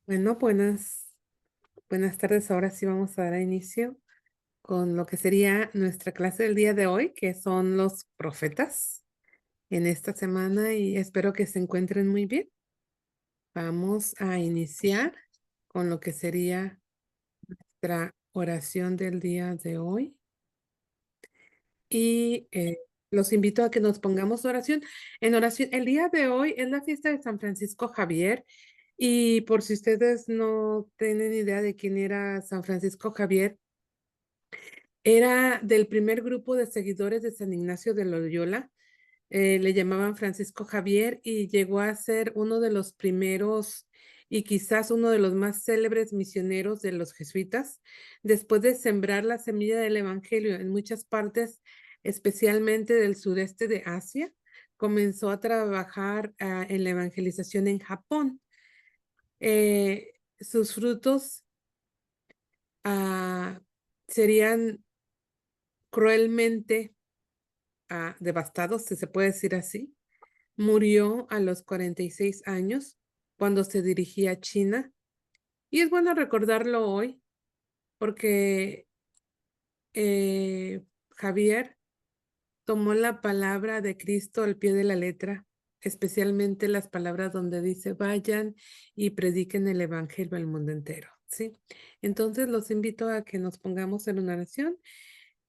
Bueno, buenas tardes. Ahora sí vamos a dar inicio con lo que sería nuestra clase del día de hoy, que son los profetas en esta semana y espero que se encuentren muy bien. Vamos a iniciar con lo que sería nuestra oración del día de hoy y los invito a que nos pongamos oración. En oración, el día de hoy es la fiesta de San Francisco Javier. Y por si ustedes no tienen idea de quién era San Francisco Javier, era del primer grupo de seguidores de San Ignacio de Loyola. Le llamaban Francisco Javier y llegó a ser uno de los primeros y quizás uno de los más célebres misioneros de los jesuitas. Después de sembrar la semilla del evangelio en muchas partes, especialmente del sureste de Asia, comenzó a trabajar en la evangelización en Japón. Sus frutos ah, serían cruelmente devastados, si se puede decir así. Murió a los 46 años cuando se dirigía a China. Y es bueno recordarlo hoy porque Javier tomó la palabra de Cristo al pie de la letra, especialmente las palabras donde dice, vayan y prediquen el evangelio al mundo entero, ¿sí? Entonces los invito a que nos pongamos en una oración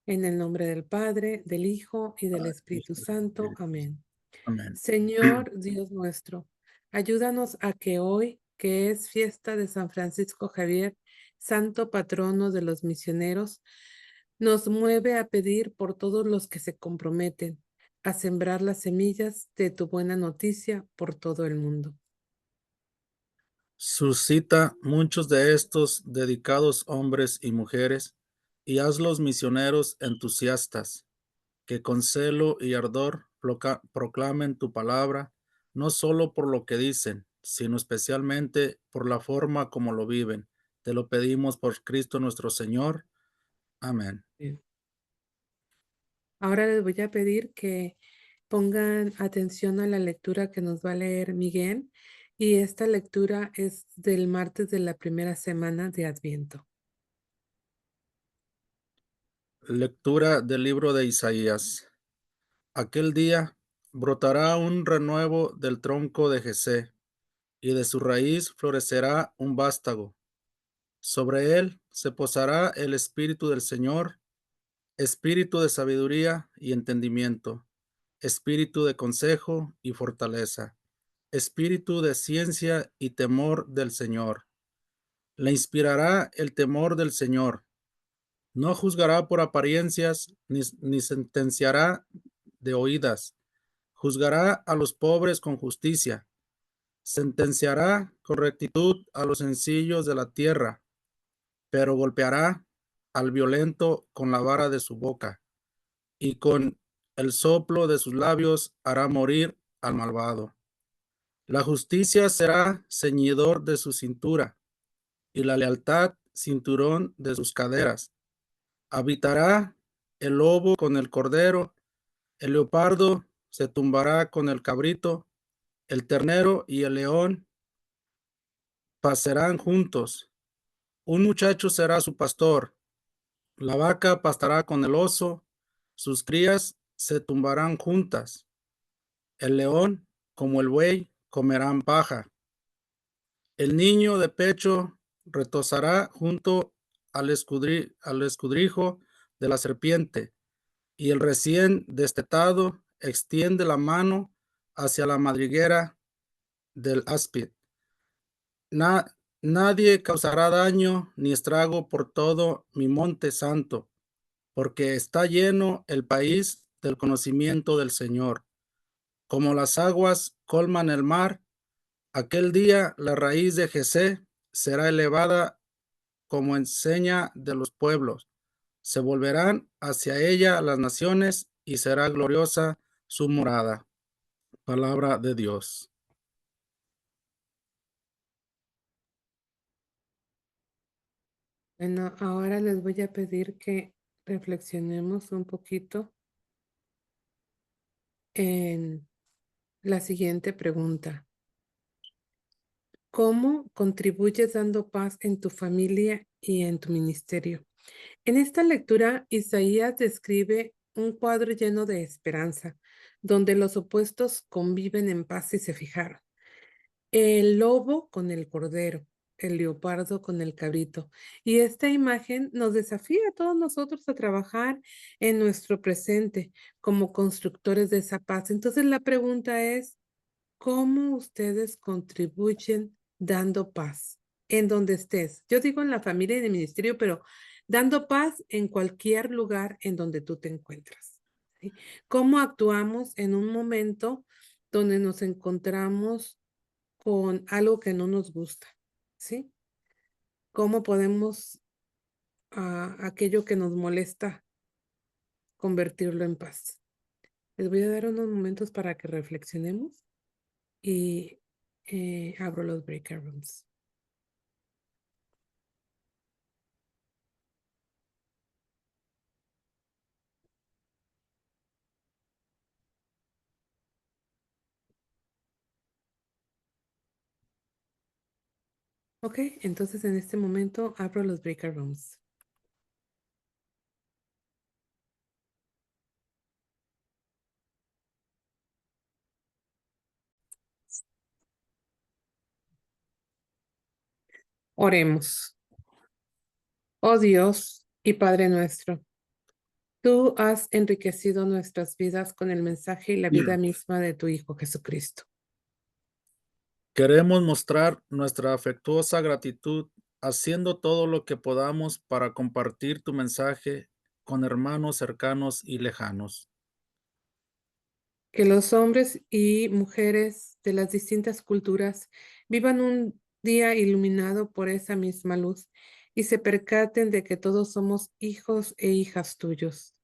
en el nombre del Padre, del Hijo y del Padre, Espíritu Hijo y Santo. Espíritu Santo. Amén. Amén. Señor Dios nuestro, ayúdanos a que hoy, que es fiesta de San Francisco Javier, santo patrono de los misioneros, nos mueve a pedir por todos los que se comprometen a sembrar las semillas de tu buena noticia por todo el mundo. Suscita muchos de estos dedicados hombres y mujeres y hazlos misioneros entusiastas, que con celo y ardor proclamen tu palabra, no solo por lo que dicen, sino especialmente por la forma como lo viven. Te lo pedimos por Cristo nuestro Señor. Amén. Bien. Ahora les voy a pedir que pongan atención a la lectura que nos va a leer Miguel y esta lectura es del martes de la primera semana de Adviento. Lectura del libro de Isaías. Aquel día brotará un renuevo del tronco de Jesé, y de su raíz florecerá un vástago. Sobre él se posará el espíritu del Señor, espíritu de sabiduría y entendimiento, espíritu de consejo y fortaleza, espíritu de ciencia y temor del Señor. Le inspirará el temor del Señor. No juzgará por apariencias ni sentenciará de oídas. Juzgará a los pobres con justicia. Sentenciará con rectitud a los sencillos de la tierra, pero golpeará al violento con la vara de su boca, y con el soplo de sus labios hará morir al malvado. La justicia será ceñidor de su cintura, y la lealtad cinturón de sus caderas. Habitará el lobo con el cordero, el leopardo se tumbará con el cabrito, el ternero y el león pasarán juntos. Un muchacho será su pastor. La vaca pastará con el oso, sus crías se tumbarán juntas. El león, como el buey, comerán paja. El niño de pecho retozará junto al escudrijo de la serpiente, y el recién destetado extiende la mano hacia la madriguera del áspid. Na- Nadie causará daño ni estrago por todo mi monte santo, porque está lleno el país del conocimiento del Señor. Como las aguas colman el mar, aquel día la raíz de Jesé será elevada como enseña de los pueblos. Se volverán hacia ella las naciones y será gloriosa su morada. Palabra de Dios. Bueno, ahora les voy a pedir que reflexionemos un poquito en la siguiente pregunta. ¿Cómo contribuyes dando paz en tu familia y en tu ministerio? En esta lectura, Isaías describe un cuadro lleno de esperanza, donde los opuestos conviven en paz y se fijaron. El lobo con el cordero, el leopardo con el cabrito. Y esta imagen nos desafía a todos nosotros a trabajar en nuestro presente como constructores de esa paz. Entonces la pregunta es, ¿cómo ustedes contribuyen dando paz en donde estés? Yo digo en la familia y en el ministerio, pero dando paz en cualquier lugar en donde tú te encuentras. ¿Sí? ¿Cómo actuamos en un momento donde nos encontramos con algo que no nos gusta? ¿Sí? ¿Cómo podemos aquello que nos molesta convertirlo en paz? Les voy a dar unos momentos para que reflexionemos y abro los breaker rooms. Ok, entonces en este momento abro los breaker rooms. Oremos. Oh Dios y Padre nuestro, tú has enriquecido nuestras vidas con el mensaje y la vida misma de tu Hijo Jesucristo. Queremos mostrar nuestra afectuosa gratitud haciendo todo lo que podamos para compartir tu mensaje con hermanos cercanos y lejanos. Que los hombres y mujeres de las distintas culturas vivan un día iluminado por esa misma luz y se percaten de que todos somos hijos e hijas tuyos.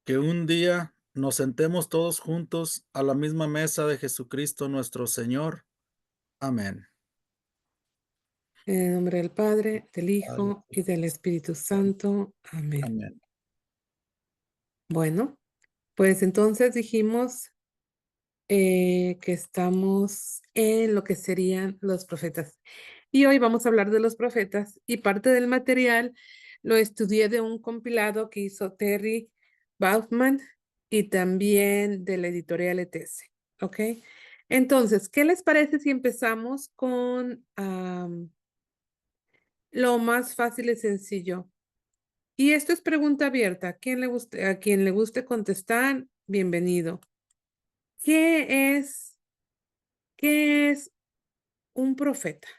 Que un día nos sentemos todos juntos a la misma mesa de Jesucristo nuestro Señor. Amén. En el nombre del Padre, del Padre, Hijo y del Espíritu Santo. Amén. amén. Bueno, pues entonces dijimos que estamos en lo que serían los profetas. Y hoy vamos a hablar de los profetas y parte del material lo estudié de un compilado que hizo Terry Baughman y también de la editorial ETS. ¿Ok? Entonces, ¿qué les parece si empezamos con lo más fácil y sencillo? Y esto es pregunta abierta. A quien le guste contestar, bienvenido. ¿Qué es, qué es un profeta?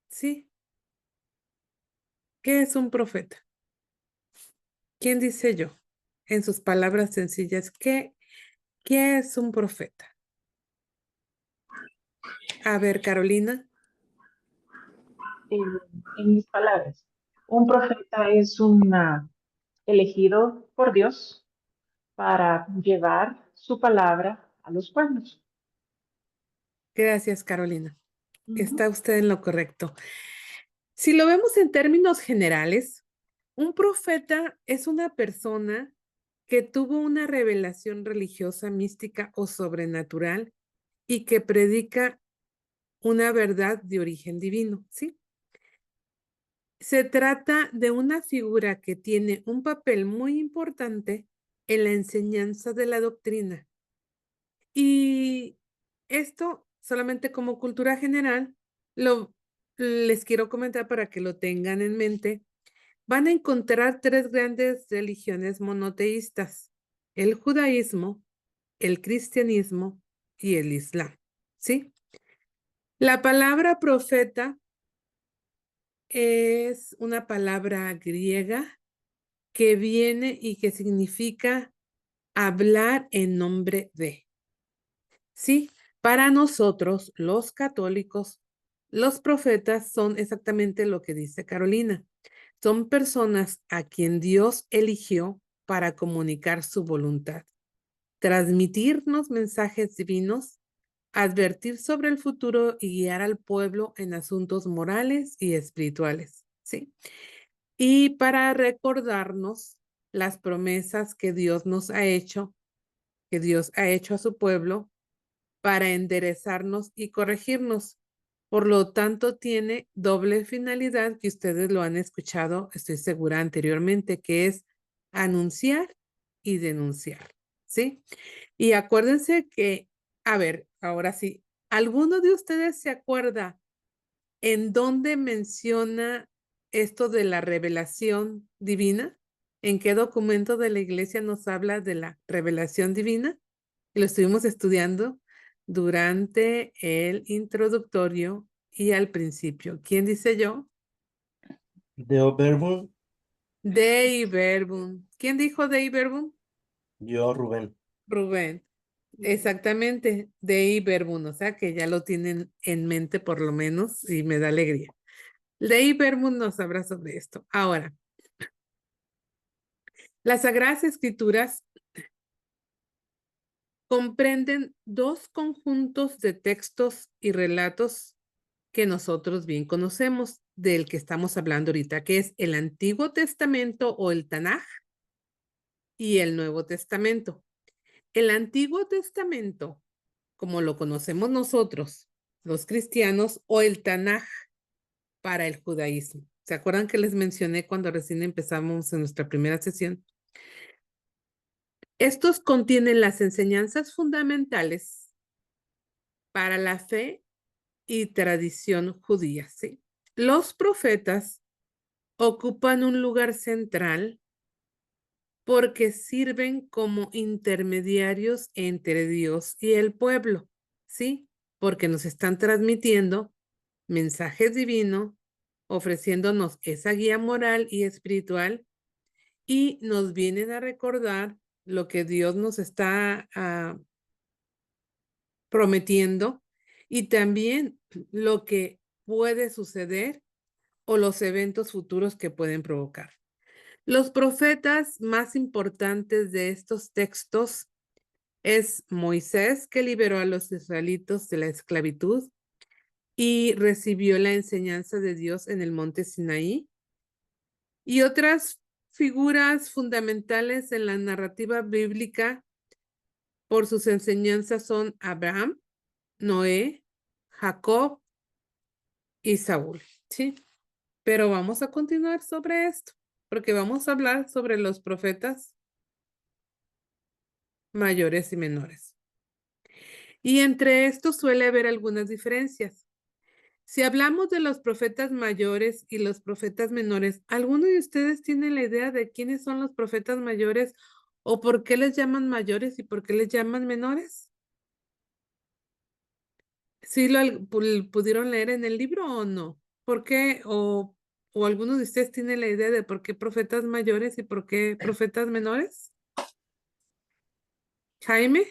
¿Sí? ¿Qué es un profeta? ¿Quién dice yo? En sus palabras sencillas, ¿qué es un profeta? A ver, Carolina. en, en mis palabras. Un profeta es un elegido por Dios para llevar su palabra a los pueblos. Gracias, Carolina. Ujú. Está usted en lo correcto. Si lo vemos en términos generales, un profeta es una persona que tuvo una revelación religiosa, mística o sobrenatural y que predica una verdad de origen divino, ¿sí? Se trata de una figura que tiene un papel muy importante en la enseñanza de la doctrina. Y esto, solamente como cultura general, les quiero comentar para que lo tengan en mente. Van a encontrar tres grandes religiones monoteístas: el judaísmo, el cristianismo y el islam, ¿sí? La palabra profeta es una palabra griega que viene y que significa hablar en nombre de. Sí, para nosotros, los católicos, los profetas son exactamente lo que dice Carolina. Son personas a quien Dios eligió para comunicar su voluntad, transmitirnos mensajes divinos, advertir sobre el futuro y guiar al pueblo en asuntos morales y espirituales. Sí. Y para recordarnos las promesas que Dios nos ha hecho, que Dios ha hecho a su pueblo para enderezarnos y corregirnos. Por lo tanto, tiene doble finalidad que ustedes lo han escuchado, estoy segura anteriormente, que es anunciar y denunciar, ¿sí? Y acuérdense que, a ver, ahora sí, ¿alguno de ustedes se acuerda en dónde menciona esto de la revelación divina? ¿En qué documento de la iglesia nos habla de la revelación divina? Y lo estuvimos estudiando durante el introductorio y al principio. ¿Quién dice yo? Deo Verbum, Dei Verbum. ¿Quién dijo Dei Verbum? yo, Rubén. Rubén. Exactamente, Dei Verbum, o sea que ya lo tienen en mente por lo menos y me da alegría. Dei Verbum nos habla sobre esto. Ahora, las Sagradas Escrituras comprenden dos conjuntos de textos y relatos que nosotros bien conocemos, del que estamos hablando ahorita, que es el Antiguo Testamento o el Tanaj y el Nuevo Testamento. El Antiguo Testamento, como lo conocemos nosotros, los cristianos, o el Tanaj para el judaísmo. ¿Se acuerdan que les mencioné cuando recién empezamos en nuestra primera sesión? Estos contienen las enseñanzas fundamentales para la fe y tradición judía, ¿sí? Los profetas ocupan un lugar central porque sirven como intermediarios entre Dios y el pueblo, ¿sí? Porque nos están transmitiendo mensajes divinos, ofreciéndonos esa guía moral y espiritual y nos vienen a recordar lo que Dios nos está prometiendo y también lo que puede suceder o los eventos futuros que pueden provocar. Los profetas más importantes de estos textos es Moisés, que liberó a los israelitas de la esclavitud y recibió la enseñanza de Dios en el monte Sinaí. Y otras figuras fundamentales en la narrativa bíblica por sus enseñanzas son Abraham, Noé, Jacob y Saúl, ¿sí? Pero vamos a continuar sobre esto, porque vamos a hablar sobre los profetas mayores y menores. Y entre estos suele haber algunas diferencias. Si hablamos de los profetas mayores y los profetas menores, ¿alguno de ustedes tiene la idea de quiénes son los profetas mayores o por qué les llaman mayores y por qué les llaman menores? ¿Sí lo pudieron leer en el libro o no? ¿Por qué? ¿O alguno de ustedes tiene la idea de por qué profetas mayores y por qué profetas menores? Jaime.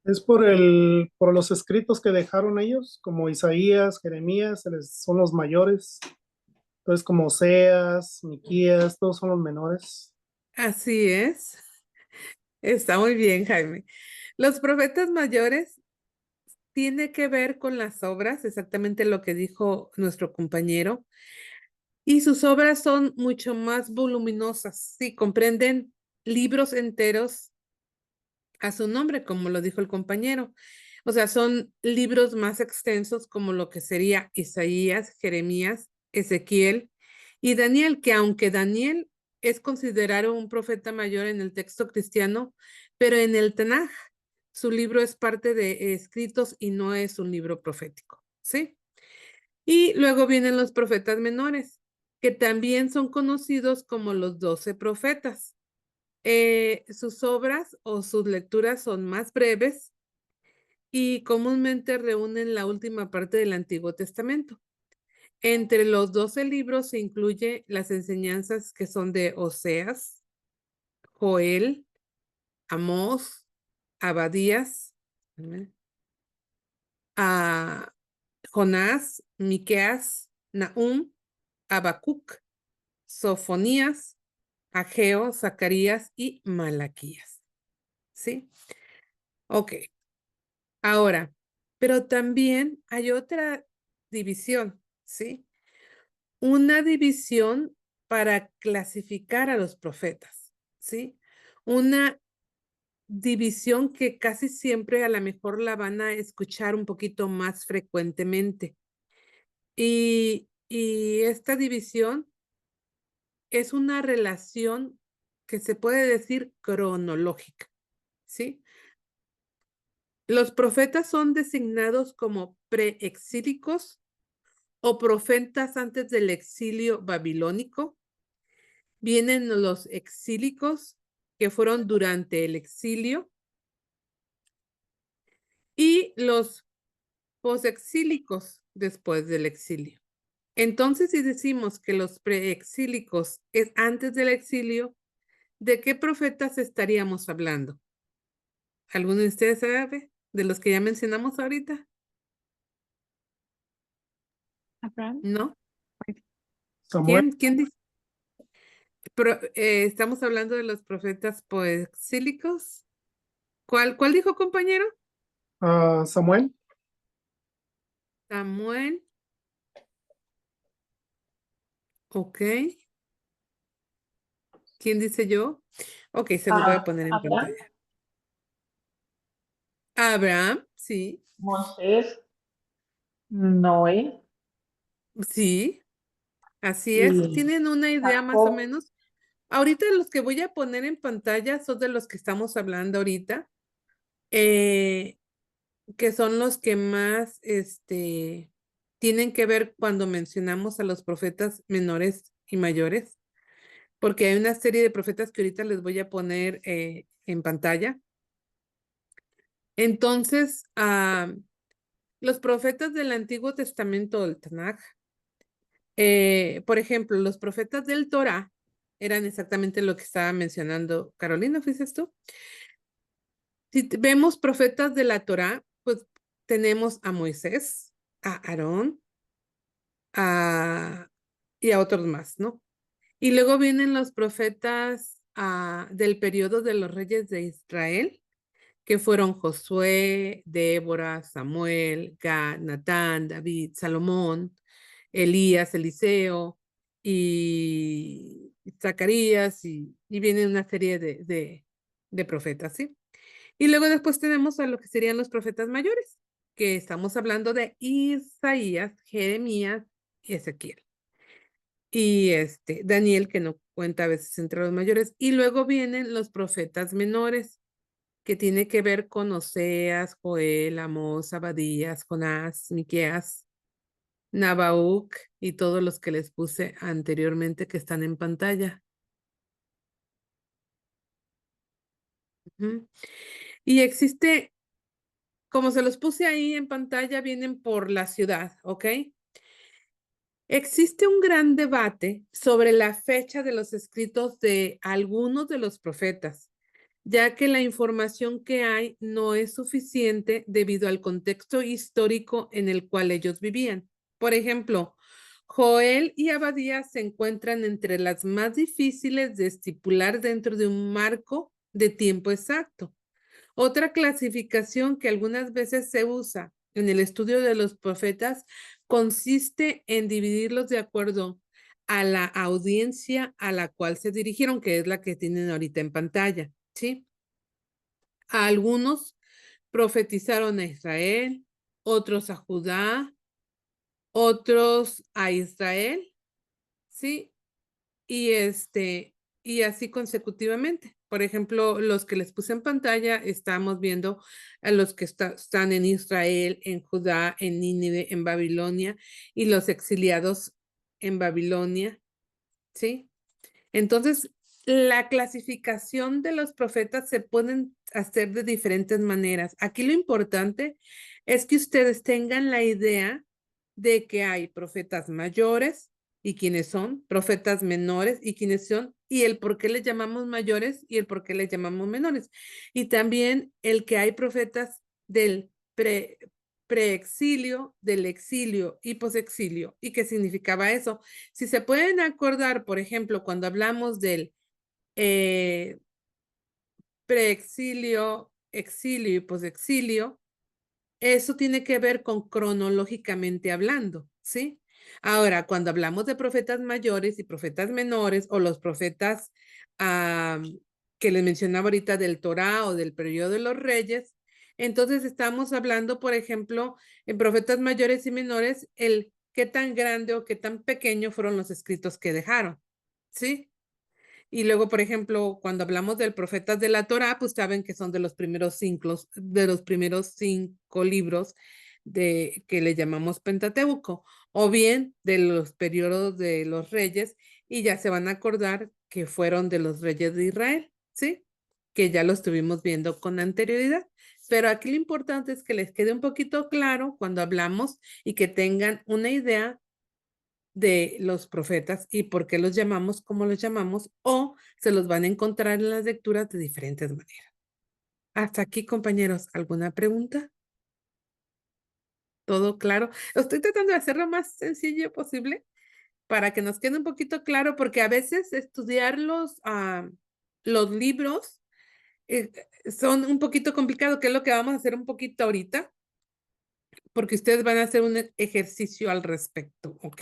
Es por los escritos que dejaron ellos, como Isaías, Jeremías, son los mayores. Entonces, como Oseas, Miquías, todos son los menores. Así es. Está muy bien, Jaime. Los profetas mayores tiene que ver con las obras, exactamente lo que dijo nuestro compañero, y sus obras son mucho más voluminosas, sí, comprenden libros enteros a su nombre, como lo dijo el compañero. O sea, son libros más extensos como lo que sería Isaías, Jeremías, Ezequiel y Daniel, que aunque Daniel es considerado un profeta mayor en el texto cristiano, pero en el Tanaj, su libro es parte de escritos y no es un libro profético, ¿sí? Y luego vienen los profetas menores, que también son conocidos como los 12 profetas. Sus obras o sus lecturas son más breves y comúnmente reúnen la última parte del Antiguo Testamento. Entre los 12 libros se incluye las enseñanzas que son de Oseas, Joel, Amós, Abadías, a Jonás, Miqueas, Nahum, Habacuc, Sofonías, Ageo, Zacarías y Malaquías. ¿Sí? Ok. Ahora, pero también hay otra división, ¿sí? Una división para clasificar a los profetas, ¿sí? Una división que casi siempre a lo mejor la van a escuchar un poquito más frecuentemente. Y esta división es una relación que se puede decir cronológica, ¿sí? Los profetas son designados como preexílicos o profetas antes del exilio babilónico. Vienen los exílicos, que fueron durante el exilio, y los posexílicos después del exilio. Entonces, si decimos que los preexílicos es antes del exilio, ¿de qué profetas estaríamos hablando? ¿Alguno de ustedes sabe? ¿De los que ya mencionamos ahorita? Abraham. ¿No? Samuel, ¿Quién dice? Estamos hablando de los profetas poexílicos. ¿Cuál dijo, compañero? Samuel, Samuel. Ok. ¿Quién dice yo? Ok, se los voy a poner en Abraham, pantalla. Abraham, sí, Moisés, Noé sí, así es. y ¿Tienen una idea más o Jacob. menos? Ahorita los que voy a poner en pantalla son de los que estamos hablando ahorita, que son los que más tienen que ver cuando mencionamos a los profetas menores y mayores, porque hay una serie de profetas que ahorita les voy a poner en pantalla. Entonces, los profetas del Antiguo Testamento del Tanaj, por ejemplo, los profetas del Torah eran exactamente lo que estaba mencionando Carolina, ¿fuiste tú? Si vemos profetas de la Torah, pues tenemos a Moisés, a Aarón, y a otros más, ¿no? Y luego vienen los profetas del periodo de los reyes de Israel, que fueron Josué, Débora, Samuel, Gad, Natán, David, Salomón, Elías, Eliseo y Zacarías, y viene una serie de profetas, ¿sí? Y luego después tenemos a lo que serían los profetas mayores, que estamos hablando de Isaías, Jeremías y Ezequiel. Y Daniel, que no cuenta a veces entre los mayores. Y luego vienen los profetas menores, que tiene que ver con Oseas, Joel, Amós, Abadías, Jonás, Miqueas, Nabaúc y todos los que les puse anteriormente que están en pantalla. Ujú. Y existe, como se los puse ahí en pantalla, vienen por la ciudad, ¿ok? Existe un gran debate sobre la fecha de los escritos de algunos de los profetas, ya que la información que hay no es suficiente debido al contexto histórico en el cual ellos vivían. Por ejemplo, Joel y Abadías se encuentran entre las más difíciles de estipular dentro de un marco de tiempo exacto. Otra clasificación que algunas veces se usa en el estudio de los profetas consiste en dividirlos de acuerdo a la audiencia a la cual se dirigieron, que es la que tienen ahorita en pantalla, ¿sí? A algunos profetizaron a Israel, otros a Judá, otros a Israel, ¿sí? Y y así consecutivamente. Por ejemplo, los que les puse en pantalla, estamos viendo a los que están en Israel, en Judá, en Nínive, en Babilonia, y los exiliados en Babilonia, ¿sí? Entonces, la clasificación de los profetas se pueden hacer de diferentes maneras. Aquí lo importante es que ustedes tengan la idea de que hay profetas mayores y quiénes son, profetas menores y quiénes son, y el por qué les llamamos mayores y el por qué les llamamos menores. Y también el que hay profetas del preexilio, del exilio y posexilio. ¿Y qué significaba eso? Si se pueden acordar, por ejemplo, cuando hablamos del preexilio, exilio y posexilio, eso tiene que ver con cronológicamente hablando, ¿sí? Ahora, cuando hablamos de profetas mayores y profetas menores o los profetas que les mencionaba ahorita del Torá o del periodo de los reyes. Entonces estamos hablando, por ejemplo, en profetas mayores y menores, el qué tan grande o qué tan pequeño fueron los escritos que dejaron, ¿sí? Y luego, por ejemplo, cuando hablamos del profetas de la Torá, pues saben que son de los primeros cinco libros que le llamamos Pentateuco, o bien de los periodos de los reyes, y ya se van a acordar que fueron de los reyes de Israel, ¿sí? Que ya lo estuvimos viendo con anterioridad. Pero aquí lo importante es que les quede un poquito claro cuando hablamos y que tengan una idea de los profetas y por qué los llamamos como los llamamos, o se los van a encontrar en las lecturas de diferentes maneras. Hasta aquí, compañeros, ¿alguna pregunta? ¿Todo claro? Estoy tratando de hacerlo más sencillo posible para que nos quede un poquito claro, porque a veces estudiar los libros son un poquito complicados, que es lo que vamos a hacer un poquito ahorita, porque ustedes van a hacer un ejercicio al respecto, ¿ok?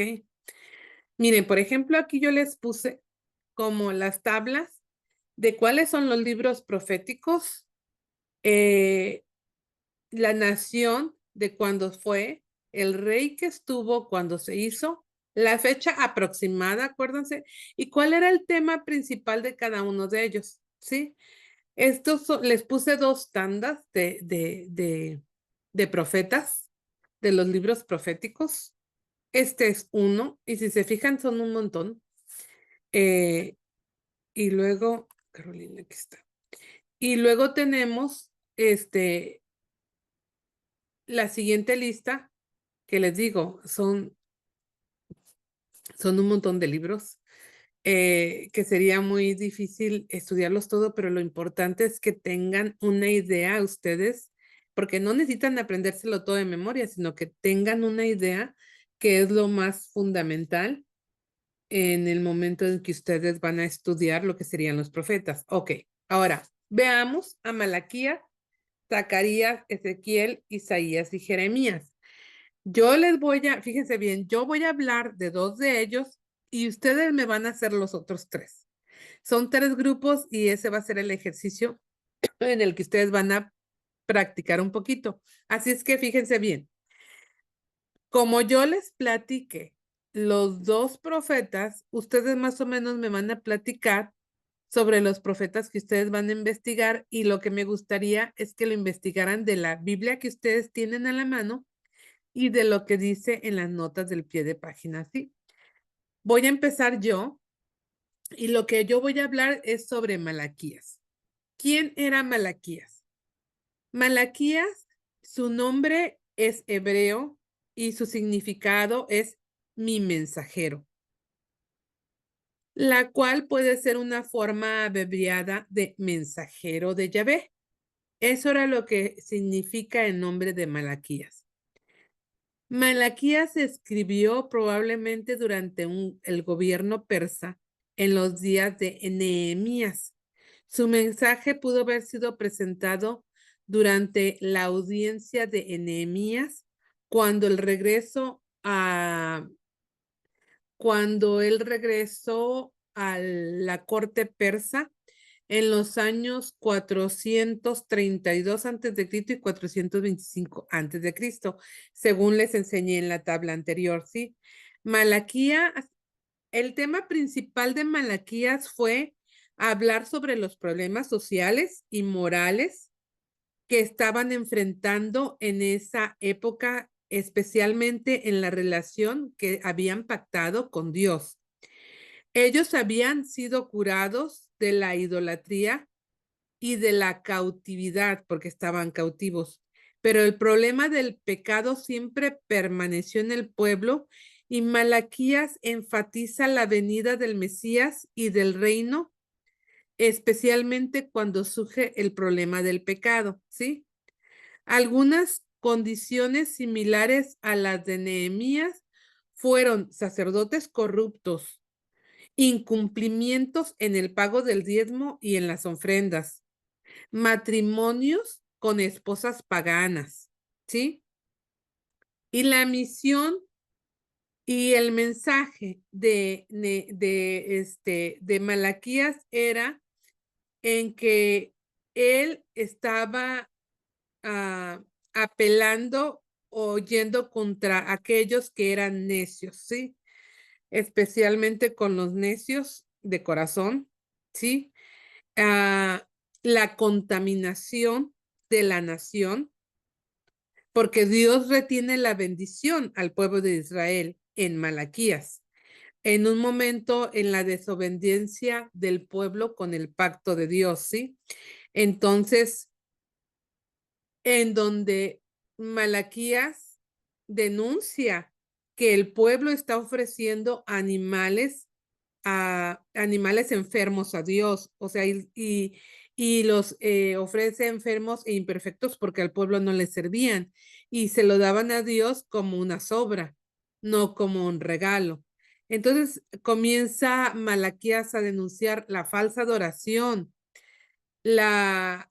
Miren, por ejemplo, aquí yo les puse como las tablas de cuáles son los libros proféticos, la nación de cuándo fue, el rey que estuvo cuando se hizo, la fecha aproximada, acuérdense, y cuál era el tema principal de cada uno de ellos, ¿sí? Les puse dos tandas de profetas, de los libros proféticos. Este es uno, y si se fijan son un montón. Y luego, Carolina, aquí está. Y luego tenemos la siguiente lista, que les digo, son un montón de libros, que sería muy difícil estudiarlos todo, pero lo importante es que tengan una idea ustedes, porque no necesitan aprendérselo todo de memoria, sino que tengan una idea que es lo más fundamental en el momento en que ustedes van a estudiar lo que serían los profetas. Ok, ahora veamos a Malaquías, Zacarías, Ezequiel, Isaías y Jeremías. Yo les fíjense bien, yo voy a hablar de dos de ellos y ustedes me van a hacer los otros tres. Son tres grupos y ese va a ser el ejercicio en el que ustedes van a practicar un poquito. Así es que fíjense bien. Como yo les platiqué los dos profetas, ustedes más o menos me van a platicar sobre los profetas que ustedes van a investigar, y lo que me gustaría es que lo investigaran de la Biblia que ustedes tienen a la mano y de lo que dice en las notas del pie de página. ¿Sí? Voy a empezar yo, y lo que yo voy a hablar es sobre Malaquías. ¿Quién era Malaquías? Malaquías, su nombre es hebreo y su significado es mi mensajero, la cual puede ser una forma abreviada de mensajero de Yahvé. Eso era lo que significa el nombre de Malaquías. Malaquías se escribió probablemente durante el gobierno persa en los días de Nehemías. Su mensaje pudo haber sido presentado durante la audiencia de Nehemías cuando él regresó a la corte persa en los años 432 a.C. y 425 a.C., según les enseñé en la tabla anterior, ¿sí? Malaquías, el tema principal de Malaquías fue hablar sobre los problemas sociales y morales que estaban enfrentando en esa época, especialmente en la relación que habían pactado con Dios. Ellos habían sido curados de la idolatría y de la cautividad, porque estaban cautivos. Pero el problema del pecado siempre permaneció en el pueblo, y Malaquías enfatiza la venida del Mesías y del reino, especialmente cuando surge el problema del pecado, ¿sí? Algunas condiciones similares a las de Nehemías fueron sacerdotes corruptos, incumplimientos en el pago del diezmo y en las ofrendas, matrimonios con esposas paganas, ¿sí? Y la misión y el mensaje de Malaquías era en que él estaba apelando o yendo contra aquellos que eran necios, ¿sí? Especialmente con los necios de corazón, ¿sí? La contaminación de la nación, porque Dios retiene la bendición al pueblo de Israel en Malaquías, en un momento en la desobediencia del pueblo con el pacto de Dios, ¿sí? Entonces, en donde Malaquías denuncia que el pueblo está ofreciendo animales a animales enfermos a Dios, o sea, y los ofrece enfermos e imperfectos porque al pueblo no le servían y se lo daban a Dios como una sobra, no como un regalo. Entonces comienza Malaquías a denunciar la falsa adoración, la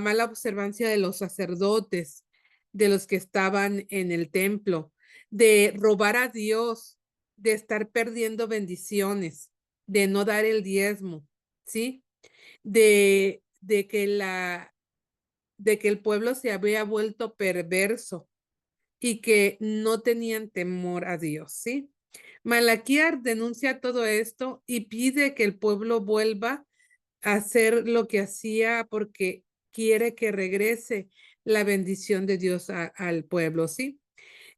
mala observancia de los sacerdotes, de los que estaban en el templo, de robar a Dios, de estar perdiendo bendiciones, de no dar el diezmo, ¿sí? De que el pueblo se había vuelto perverso y que no tenían temor a Dios, ¿sí? Malaquías denuncia todo esto y pide que el pueblo vuelva a hacer lo que hacía porque quiere que regrese la bendición de Dios al pueblo, ¿sí?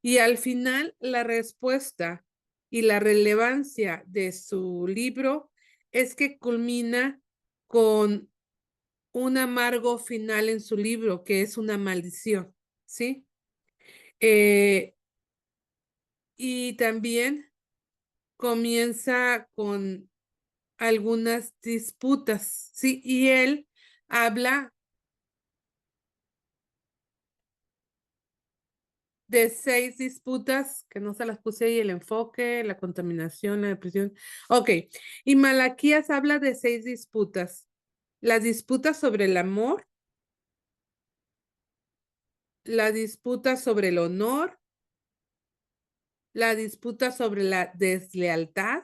Y al final, la respuesta y la relevancia de su libro es que culmina con un amargo final en su libro, que es una maldición, ¿sí? Y también comienza con algunas disputas, ¿sí? Y él habla de 6 disputas, que no se las puse ahí, el enfoque, la contaminación, la depresión. Ok, y Malaquías habla de 6 disputas. La disputa sobre el amor, la disputa sobre el honor, la disputa sobre la deslealtad,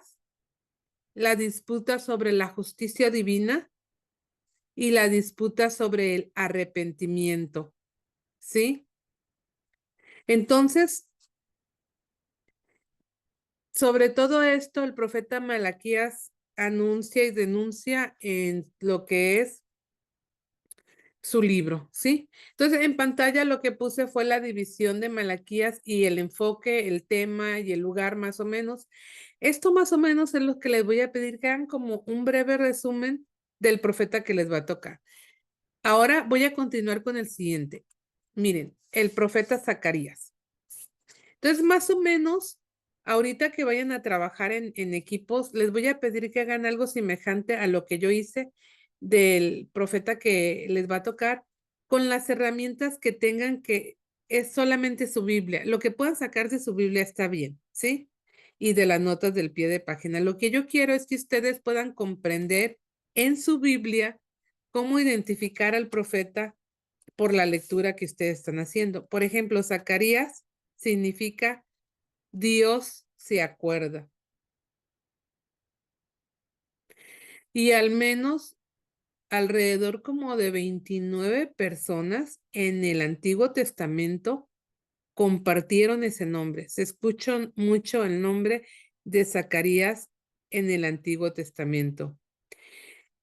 la disputa sobre la justicia divina y la disputa sobre el arrepentimiento, ¿sí? Entonces, sobre todo esto, el profeta Malaquías anuncia y denuncia en lo que es su libro, ¿sí? Entonces, en pantalla lo que puse fue la división de Malaquías y el enfoque, el tema y el lugar más o menos. Esto más o menos es lo que les voy a pedir que hagan como un breve resumen del profeta que les va a tocar. Ahora voy a continuar con el siguiente. Miren, el profeta Zacarías. Entonces, más o menos, ahorita que vayan a trabajar en equipos, les voy a pedir que hagan algo semejante a lo que yo hice del profeta que les va a tocar, con las herramientas que tengan, que es solamente su Biblia. Lo que puedan sacar de su Biblia está bien, ¿sí? Y de las notas del pie de página. Lo que yo quiero es que ustedes puedan comprender en su Biblia cómo identificar al profeta por la lectura que ustedes están haciendo. Por ejemplo, Zacarías significa Dios se acuerda. Y al menos alrededor como de 29 personas en el Antiguo Testamento compartieron ese nombre. Se escucha mucho el nombre de Zacarías en el Antiguo Testamento.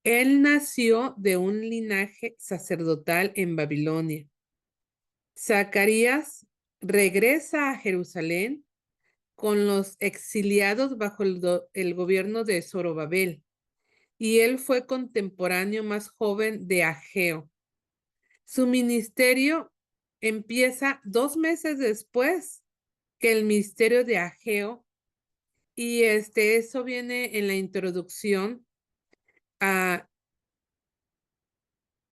Él nació de un linaje sacerdotal en Babilonia. Zacarías regresa a Jerusalén con los exiliados bajo el gobierno de Zorobabel, y él fue contemporáneo más joven de Ageo. Su ministerio empieza 2 meses después que el ministerio de Ageo, y eso viene en la introducción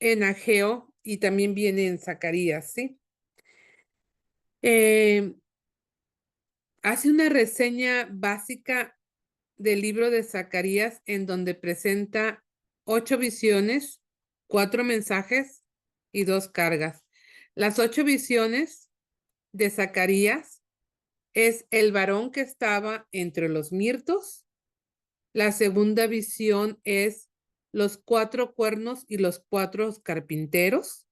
en Ageo y también viene en Zacarías, ¿sí? Hace una reseña básica del libro de Zacarías en donde presenta 8 visiones, 4 mensajes y 2 cargas. Las 8 visiones de Zacarías es el varón que estaba entre los mirtos. La segunda visión es los 4 cuernos y los 4 carpinteros.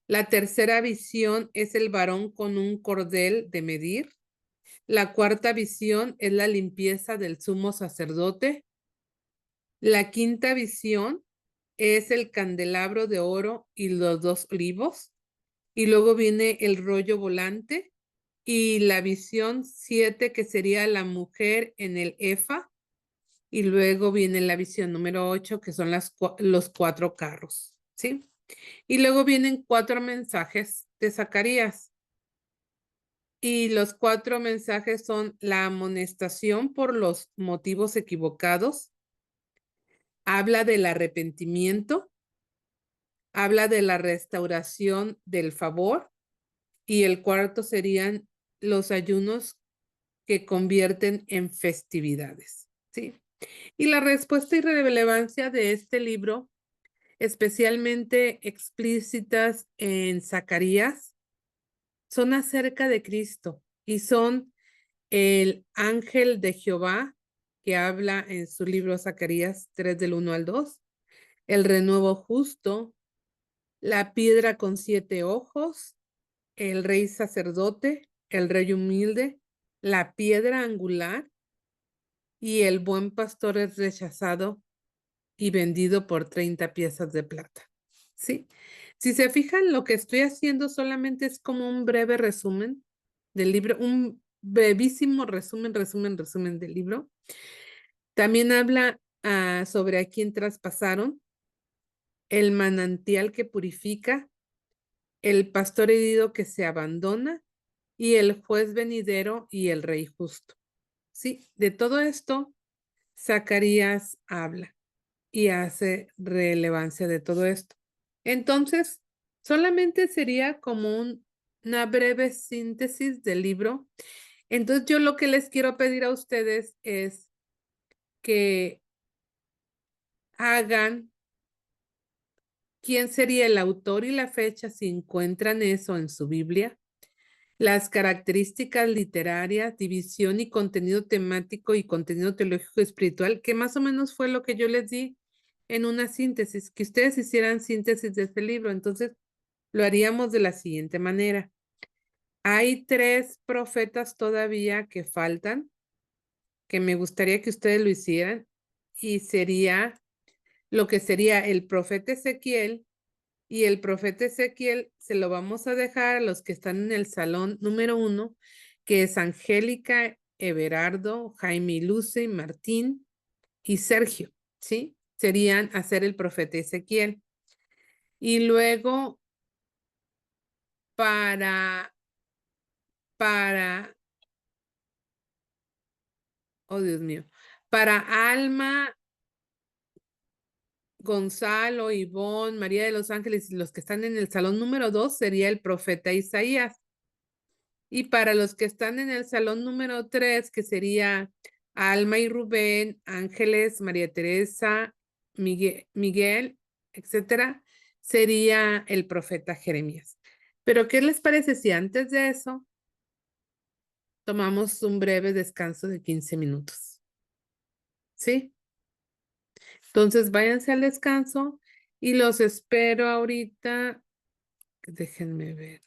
La tercera visión es el varón con un cordel de medir. La cuarta visión es la limpieza del sumo sacerdote. La quinta visión es el candelabro de oro y los 2 olivos. Y luego viene el rollo volante y la visión 7 que sería la mujer en el efa. Y luego viene la visión número 8 que son los 4 carros, ¿sí? Y luego vienen 4 mensajes de Zacarías. Y los 4 mensajes son la amonestación por los motivos equivocados, habla del arrepentimiento, habla de la restauración del favor y el cuarto serían los ayunos que convierten en festividades, ¿sí? Y la respuesta y relevancia de este libro, especialmente explícitas en Zacarías, son acerca de Cristo y son el ángel de Jehová que habla en su libro Zacarías 3 del 1 al 2, el renuevo justo, la piedra con 7 ojos, el rey sacerdote, el rey humilde, la piedra angular y el buen pastor es rechazado y vendido por 30 piezas de plata. ¿Sí? Si se fijan, lo que estoy haciendo solamente es como un breve resumen del libro, un brevísimo resumen del libro. También habla sobre a quién traspasaron, el manantial que purifica, el pastor herido que se abandona y el juez venidero y el rey justo. Sí, de todo esto Zacarías habla y hace relevancia de todo esto. Entonces, solamente sería como una breve síntesis del libro. Entonces, yo lo que les quiero pedir a ustedes es que hagan quién sería el autor y la fecha si encuentran eso en su Biblia, las características literarias, división y contenido temático y contenido teológico espiritual, que más o menos fue lo que yo les di en una síntesis, que ustedes hicieran síntesis de este libro. Entonces, lo haríamos de la siguiente manera. Hay 3 profetas todavía que faltan, que me gustaría que ustedes lo hicieran, y sería lo que sería el profeta Ezequiel, y el profeta Ezequiel se lo vamos a dejar a los que están en el salón número 1, que es Angélica, Everardo, Jaime Luce, Martín y Sergio, ¿sí? Serían hacer el profeta Ezequiel. Y luego para, oh Dios mío, para Alma, Gonzalo, Ivonne, María de los Ángeles y los que están en el salón número 2 sería el profeta Isaías. Y para los que están en el salón número 3, que sería Alma y Rubén, Ángeles, María Teresa, Miguel, etcétera, sería el profeta Jeremías. Pero, ¿qué les parece si antes de eso tomamos un breve descanso de 15 minutos? ¿Sí? Entonces, váyanse al descanso y los espero ahorita. Déjenme ver.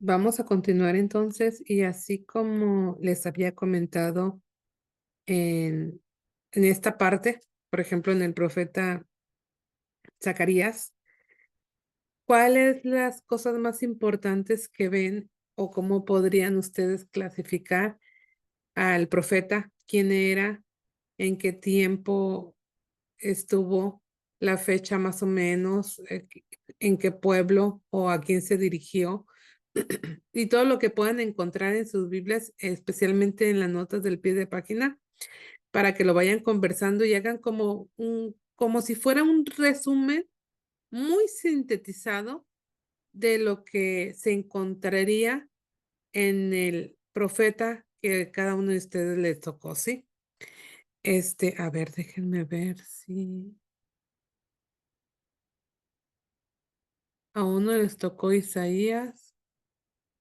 Vamos a continuar entonces y así como les había comentado en esta parte, por ejemplo, en el profeta Zacarías, ¿cuáles las cosas más importantes que ven o cómo podrían ustedes clasificar al profeta? ¿Quién era? ¿En qué tiempo estuvo? La fecha más o menos, en qué pueblo o a quién se dirigió y todo lo que puedan encontrar en sus Biblias, especialmente en las notas del pie de página, para que lo vayan conversando y hagan como si fuera un resumen muy sintetizado de lo que se encontraría en el profeta que cada uno de ustedes les tocó, ¿sí? A ver, déjenme ver si a uno les tocó Isaías,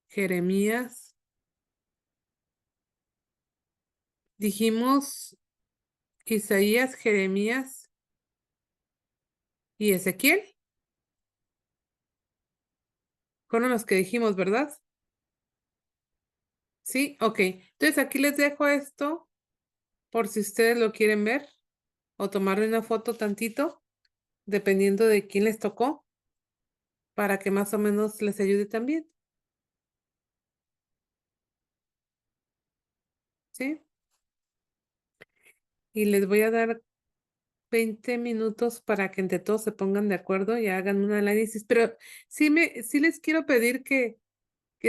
Jeremías. Dijimos Isaías, Jeremías y Ezequiel. Fueron los que dijimos, ¿verdad? Sí, ok. Entonces aquí les dejo esto por si ustedes lo quieren ver o tomarle una foto tantito, dependiendo de quién les tocó, para que más o menos les ayude también. ¿Sí? Y les voy a dar 20 minutos para que entre todos se pongan de acuerdo y hagan un análisis, pero sí les quiero pedir que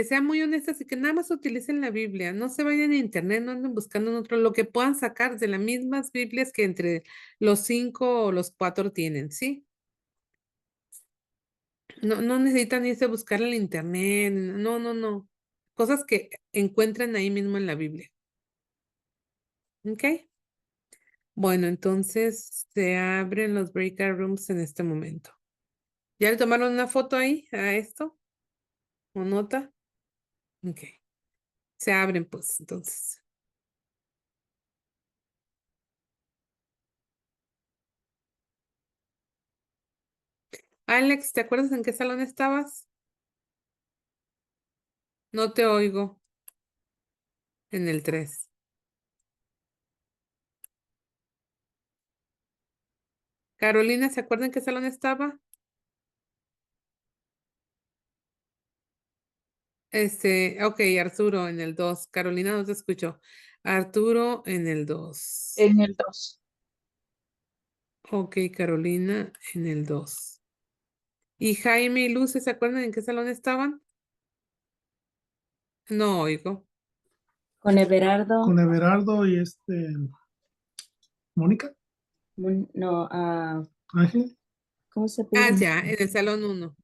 sean muy honestas y que nada más utilicen la Biblia, no se vayan a internet, no anden buscando en otro, lo que puedan sacar de las mismas Biblias que entre los 5 o los 4 tienen, ¿sí? No necesitan irse a buscar en el internet, no. Cosas que encuentran ahí mismo en la Biblia. ¿Ok? Bueno, entonces se abren los breakout rooms en este momento. ¿Ya le tomaron una foto ahí a esto? ¿O nota? Ok. Se abren pues, entonces. Alex, ¿te acuerdas en qué salón estabas? No te oigo. En el 3. Carolina, ¿se acuerdan en qué salón estaba? Ok, Arturo en el 2. Carolina no te escuchó. Arturo en el 2. En el 2. Ok, Carolina en el 2. ¿Y Jaime y Luce, se acuerdan en qué salón estaban? No oigo. Con Everardo, Con Everardo y Mónica, no, Ángel, ¿cómo se Ah, puede? ya, en el salón 1.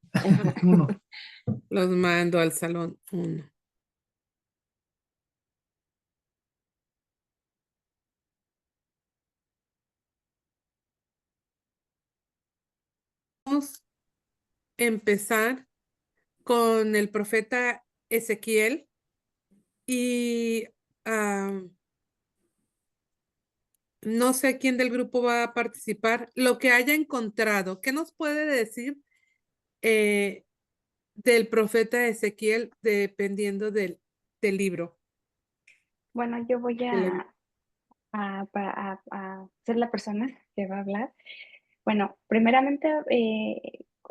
uno. Los mando al salón 1. Vamos a empezar con el profeta Ezequiel y ah, no sé quién del grupo va a participar. Lo que haya encontrado, ¿qué nos puede decir del profeta Ezequiel dependiendo del libro? Bueno, yo voy Del- a ser la persona que va a hablar. Bueno, primeramente,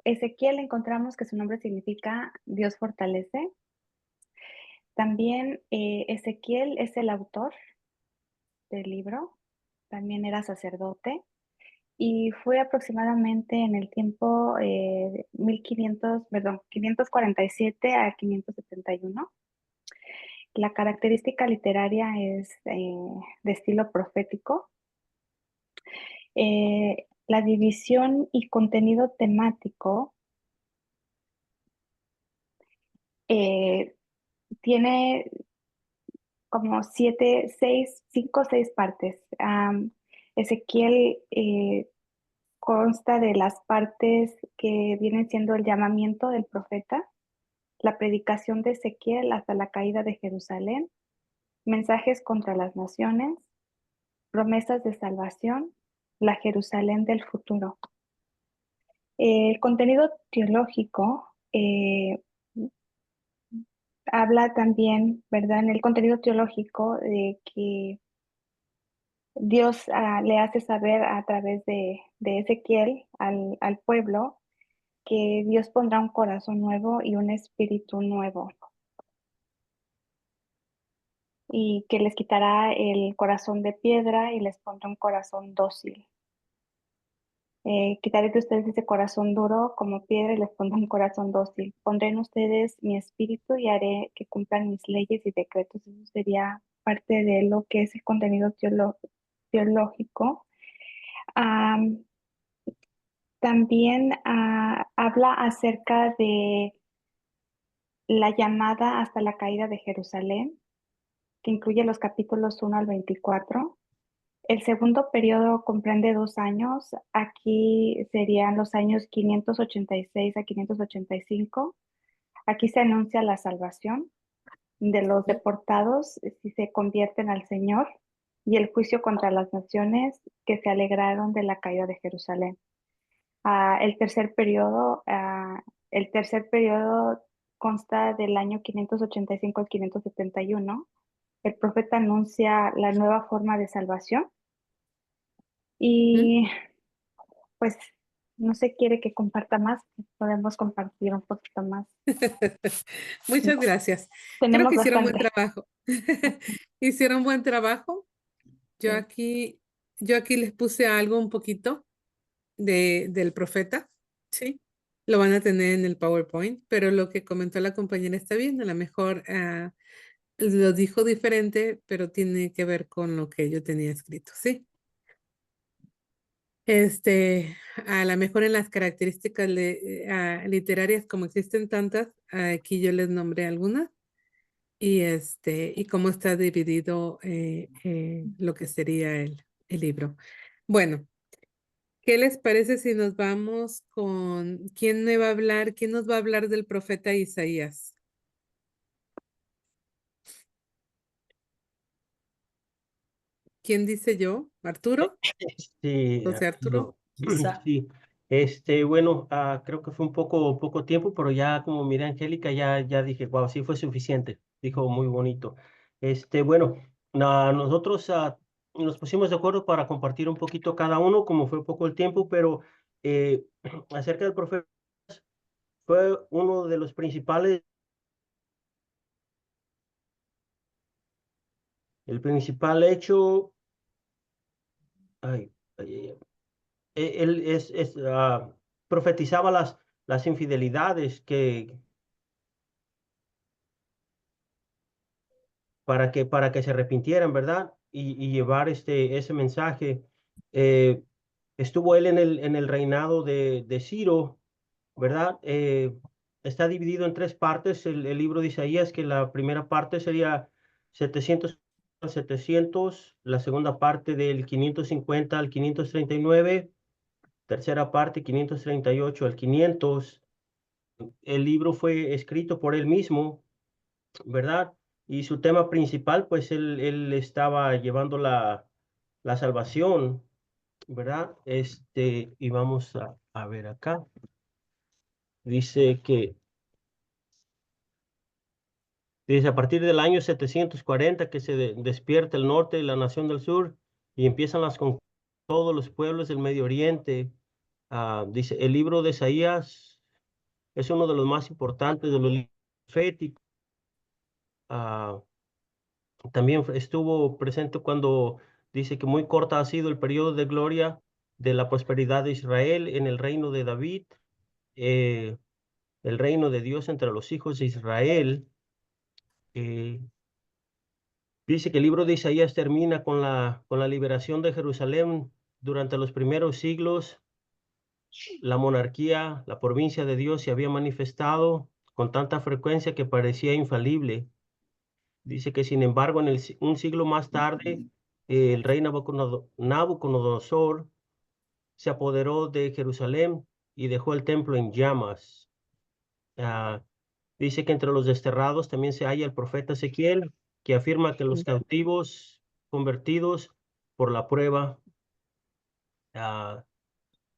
Ezequiel encontramos que su nombre significa Dios fortalece. También Ezequiel es el autor del libro, también era sacerdote y fue aproximadamente en el tiempo 547 a 571. La característica literaria es de estilo profético. La división y contenido temático tiene como 5 o 6 partes. Ezequiel consta de las partes que vienen siendo el llamamiento del profeta, la predicación de Ezequiel hasta la caída de Jerusalén, mensajes contra las naciones, promesas de salvación, la Jerusalén del futuro. El contenido teológico habla también, ¿verdad? En el contenido teológico de que Dios le hace saber a través de Ezequiel al pueblo que Dios pondrá un corazón nuevo y un espíritu nuevo y que les quitará el corazón de piedra y les pondrá un corazón dócil. Quitaré de ustedes ese corazón duro como piedra y les pondré un corazón dócil. Pondré en ustedes mi espíritu y haré que cumplan mis leyes y decretos. Eso sería parte de lo que es el contenido teológico. También habla acerca de la llamada hasta la caída de Jerusalén. que incluye los capítulos 1 al 24. El segundo periodo comprende 2 años. Aquí serían los años 586 a 585. Aquí se anuncia la salvación de los deportados si se convierten al Señor y el juicio contra las naciones que se alegraron de la caída de Jerusalén. El tercer periodo, consta del año 585 al 571. El profeta anuncia la nueva forma de salvación y pues no se quiere que comparta más, podemos compartir un poquito más. Muchas gracias. Creo Tenemos que hicieron buen bastante. trabajo. Hicieron buen trabajo. Yo Sí. aquí, yo aquí les puse algo un poquito del profeta, ¿sí? Lo van a tener en el PowerPoint, pero lo que comentó la compañera está bien, a lo mejor lo dijo diferente, pero tiene que ver con lo que yo tenía escrito, ¿sí? A lo mejor en las características literarias, como existen tantas, aquí yo les nombré algunas, y cómo está dividido lo que sería el libro. Bueno. ¿Qué les parece si nos vamos con quién me va a hablar, quién nos va a hablar del profeta Isaías? ¿Quién dice yo? ¿Arturo? Sí, José Arturo. Quizá. sí. Bueno, creo que fue un poco tiempo, pero ya como miré a Angélica, ya dije, wow, sí fue suficiente. Dijo muy bonito. Bueno, nosotros nos pusimos de acuerdo para compartir un poquito cada uno, como fue poco el tiempo, pero eh, acerca del profeta fue uno de los principales, el principal hecho, ay, ay, ay, ay. Él profetizaba las infidelidades para que se arrepintieran, ¿verdad? Y llevar ese mensaje. Eh, Estuvo él en el reinado de Ciro, ¿verdad? Está dividido en tres partes el libro de Isaías, que la primera parte sería 700 al 700, la segunda parte del 550 al 539, tercera parte 538 al 500. El libro fue escrito por él mismo, ¿verdad? Y su tema principal, pues él estaba llevando la salvación, ¿verdad? Y vamos a ver acá. Dice que, a partir del año 740 que se despierta el norte y la nación del sur y empiezan las con todos los pueblos del Medio Oriente. Dice, el libro de Isaías es uno de los más importantes de los libros proféticos. Ah, También estuvo presente cuando dice que muy corta ha sido el periodo de gloria de la prosperidad de Israel en el reino de David, eh, el reino de Dios entre los hijos de Israel. eh, Dice que el libro de Isaías termina con la liberación de Jerusalén durante los primeros siglos. La monarquía, la provincia de Dios se había manifestado con tanta frecuencia que parecía infalible. Dice que, sin embargo, un siglo más tarde, el rey Nabucodonosor se apoderó de Jerusalén y dejó el templo en llamas. Ah, Dice que entre los desterrados también se halla el profeta Ezequiel, que afirma que los cautivos convertidos por la prueba, ah,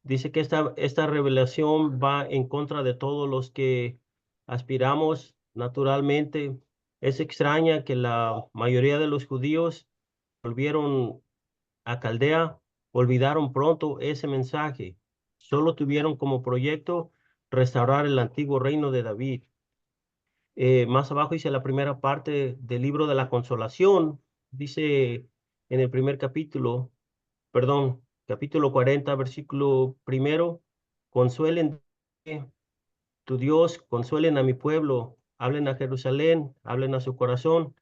dice que esta revelación va en contra de todos los que aspiramos naturalmente. Es extraña que la mayoría de los judíos volvieron a Caldea, olvidaron pronto ese mensaje. Solo tuvieron como proyecto restaurar el antiguo reino de David. Más abajo dice la primera parte del libro de la consolación. Dice en el primer capítulo, perdón, capítulo 40, versículo primero, consuelen tu Dios, consuelen a mi pueblo, hablen a Jerusalén, hablen a su corazón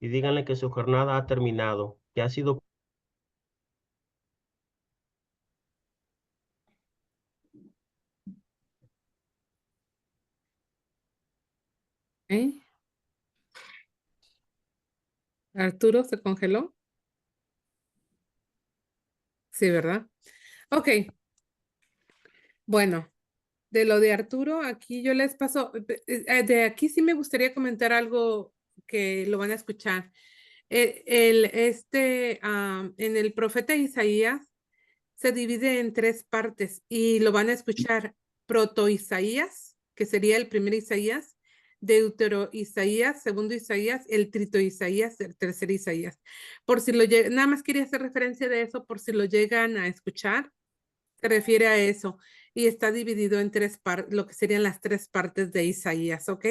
y díganle que su jornada ha terminado, que ha sido. ¿Eh? Arturo se congeló. Sí, ¿verdad? Ok. Bueno, de lo de Arturo, aquí yo les paso, de aquí sí me gustaría comentar algo que lo van a escuchar. En el profeta Isaías se divide en tres partes y lo van a escuchar: proto Isaías, que sería el primer Isaías; deutero Isaías, segundo Isaías; el trito Isaías, el tercer Isaías. Por si nada más quería hacer referencia de eso, por si lo llegan a escuchar, se refiere a eso. Y está dividido en tres partes, lo que serían las tres partes de Isaías, ¿ok?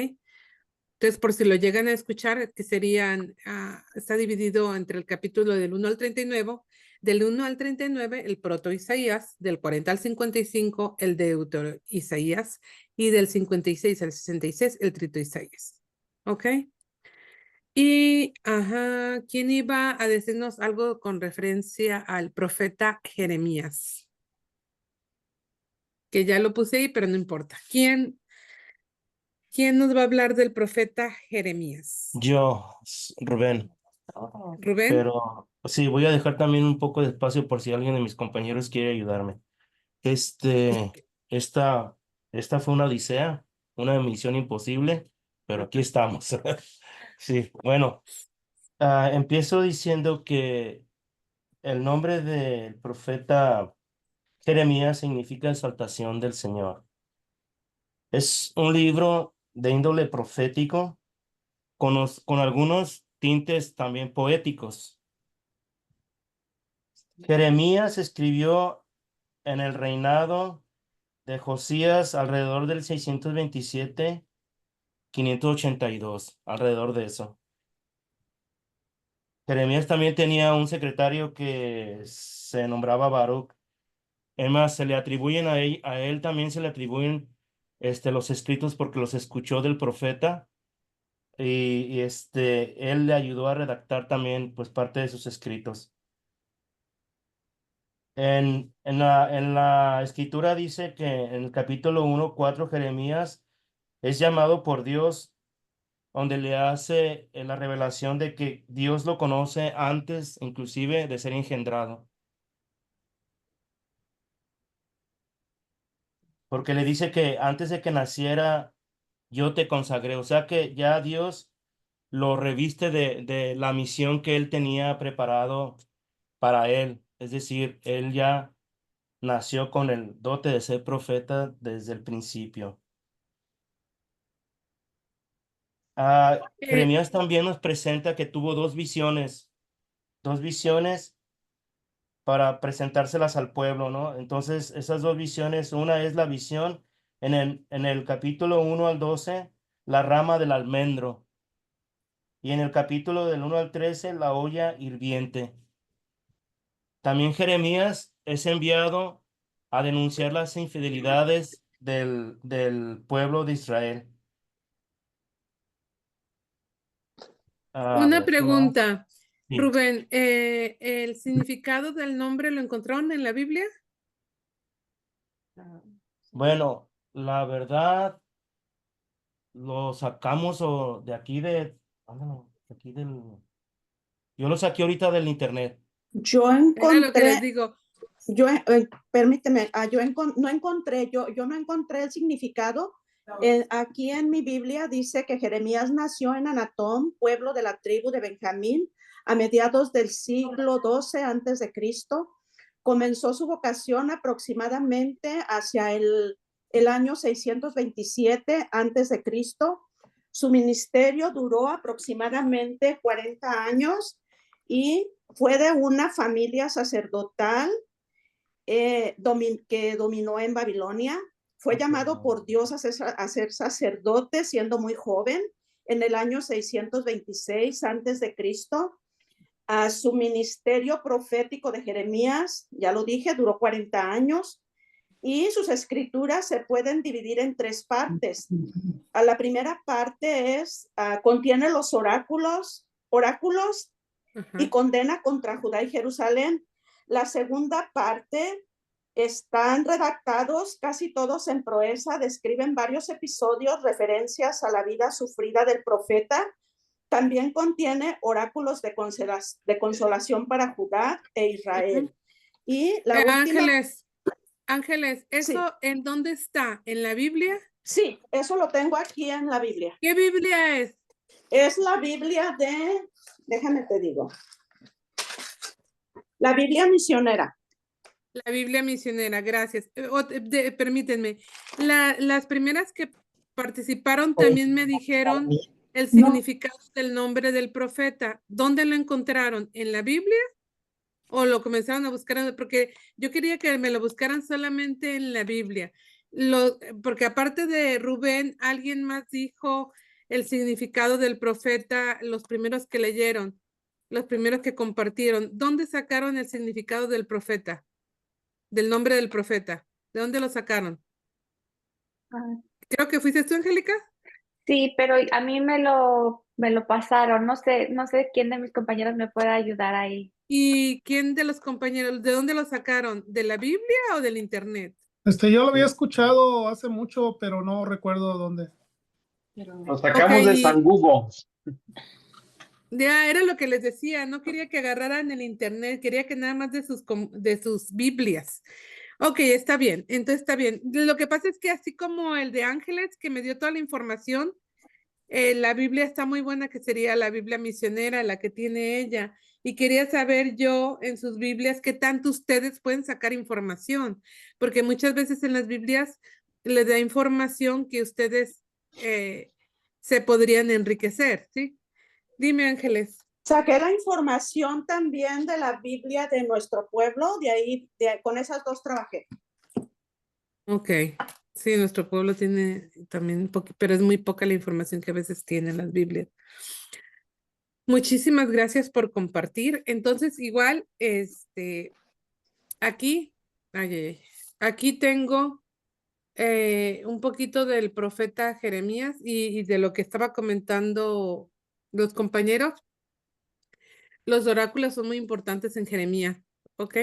Entonces, por si lo llegan a escuchar, que serían, está dividido entre el capítulo del 1 al 39, del 1 al 39, el proto Isaías; del 40 al 55, el deutero Isaías; y del 56 al 66, el trito Isaías. ¿Ok? Y, ¿quién iba a decirnos algo con referencia al profeta Jeremías? Que ya lo puse ahí, pero no importa. ¿Quién nos va a hablar del profeta Jeremías? Yo, Rubén, ¿Rubén? pero sí, voy a dejar también un poco de espacio por si alguien de mis compañeros quiere ayudarme. Esta, esta fue una odisea, una misión imposible, pero aquí estamos. Sí, bueno, empiezo diciendo que el nombre del profeta Jeremías significa exaltación del Señor. Es un libro de índole profético con algunos tintes también poéticos. Jeremías escribió en el reinado de Josías alrededor del 627, 582, alrededor de eso. Jeremías también tenía un secretario que se nombraba Baruch. Es más, se le atribuyen a él también se le atribuyen los escritos porque los escuchó del profeta y él le ayudó a redactar también pues parte de sus escritos. En la escritura dice que en el capítulo 1:4 Jeremías es llamado por Dios, donde le hace la revelación de que Dios lo conoce antes inclusive de ser engendrado. Porque le dice que antes de que naciera yo te consagré, o sea que ya Dios lo reviste de la misión que él tenía preparado para él. Es decir, él ya nació con el dote de ser profeta desde el principio. Eh, Jeremías también nos presenta que tuvo dos visiones para presentárselas al pueblo, ¿no? Entonces, esas dos visiones, una es la visión en el capítulo 1 al 12, la rama del almendro, y en el capítulo del 1 al 13, la olla hirviente. También Jeremías es enviado a denunciar las infidelidades del pueblo de Israel. A una ver, ¿qué más? pregunta, Sí. Rubén, ¿el significado del nombre lo encontraron en la Biblia? Bueno, la verdad lo sacamos de aquí de aquí yo lo saqué ahorita del internet. Yo Era lo que les encontré, digo. permíteme, no encontré, yo no encontré el significado. Aquí en mi Biblia dice que Jeremías nació en Anatón, pueblo de la tribu de Benjamín, a mediados del siglo XII antes de Cristo. Comenzó su vocación aproximadamente hacia el año 627 antes de Cristo. Su ministerio duró aproximadamente 40 años y fue de una familia sacerdotal que dominó en Babilonia. Fue llamado por Dios a ser sacerdote siendo muy joven, en el año 626 antes de Cristo. A su ministerio profético de Jeremías, ya lo dije, duró 40 años y sus escrituras se pueden dividir en tres partes. La primera parte contiene los oráculos y condena contra Judá y Jerusalén. La segunda parte están redactados casi todos en proeza, describen varios episodios, referencias a la vida sufrida del profeta. También contiene oráculos de consolación para Judá e Israel. Ujú. Y la última, Ángeles, sí, ¿eso en dónde está? ¿En la Biblia? sí, eso lo tengo aquí en la Biblia. ¿Qué Biblia es? Es la Biblia déjame te digo, la Biblia misionera. La Biblia misionera, gracias. Permítanme. Las primeras que participaron también me dijeron el significado del nombre del profeta. ¿Dónde lo encontraron? ¿En la Biblia? ¿O lo comenzaron a buscar? Porque yo quería que me lo buscaran solamente en la Biblia. Porque aparte de Rubén, alguien más dijo el significado del profeta, los primeros que leyeron, los primeros que compartieron. ¿Dónde sacaron el significado del profeta? Del nombre del profeta. ¿De dónde lo sacaron? Ah, Creo que fuiste tú, Angélica. sí, pero a mí me lo pasaron. No sé quién de mis compañeros me pueda ayudar ahí. ¿Y quién de los compañeros, de dónde lo sacaron? ¿De la Biblia o del internet? Yo lo había escuchado hace mucho, pero no recuerdo dónde. Lo sacamos de San Google. Ya era lo que les decía, no quería que agarraran el internet, quería que nada más de sus Biblias. Ok, está bien, entonces está bien. Lo que pasa es que así como el de Ángeles, que me dio toda la información, la Biblia está muy buena, que sería la Biblia misionera, la que tiene ella. Y quería saber yo en sus Biblias qué tanto ustedes pueden sacar información, porque muchas veces en las Biblias les da información que ustedes se podrían enriquecer, ¿sí? Dime, Ángeles. Saqué la información también de la Biblia de nuestro pueblo, con esas dos trabajé. Ok, sí, nuestro pueblo tiene también, pero es muy poca la información que a veces tienen las Biblias. Muchísimas gracias por compartir. Entonces, igual, aquí, aquí tengo un poquito del profeta Jeremías y de lo que estaba comentando los compañeros. Los oráculos son muy importantes en Jeremías, ¿ok?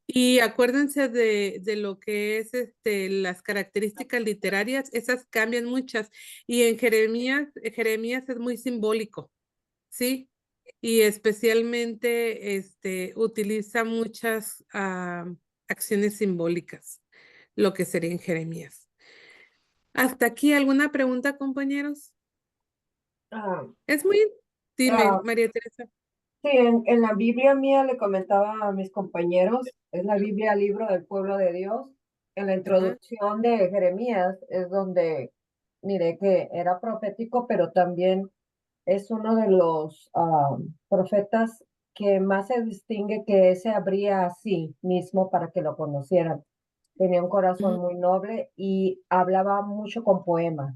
Y acuérdense de lo que es las características literarias, esas cambian muchas. Y en Jeremías es muy simbólico, ¿sí? Y especialmente utiliza muchas acciones simbólicas, lo que sería en Jeremías. ¿Hasta aquí alguna pregunta, compañeros? Ah, Es muy... Dime, ah, María Teresa. sí, en la Biblia mía le comentaba a mis compañeros, es la Biblia Libro del Pueblo de Dios. En la Ajá. introducción de Jeremías es donde miré que era profético, pero también es uno de los profetas que más se distingue, que se abría a sí mismo para que lo conocieran. Tenía un corazón muy noble y hablaba mucho con poemas,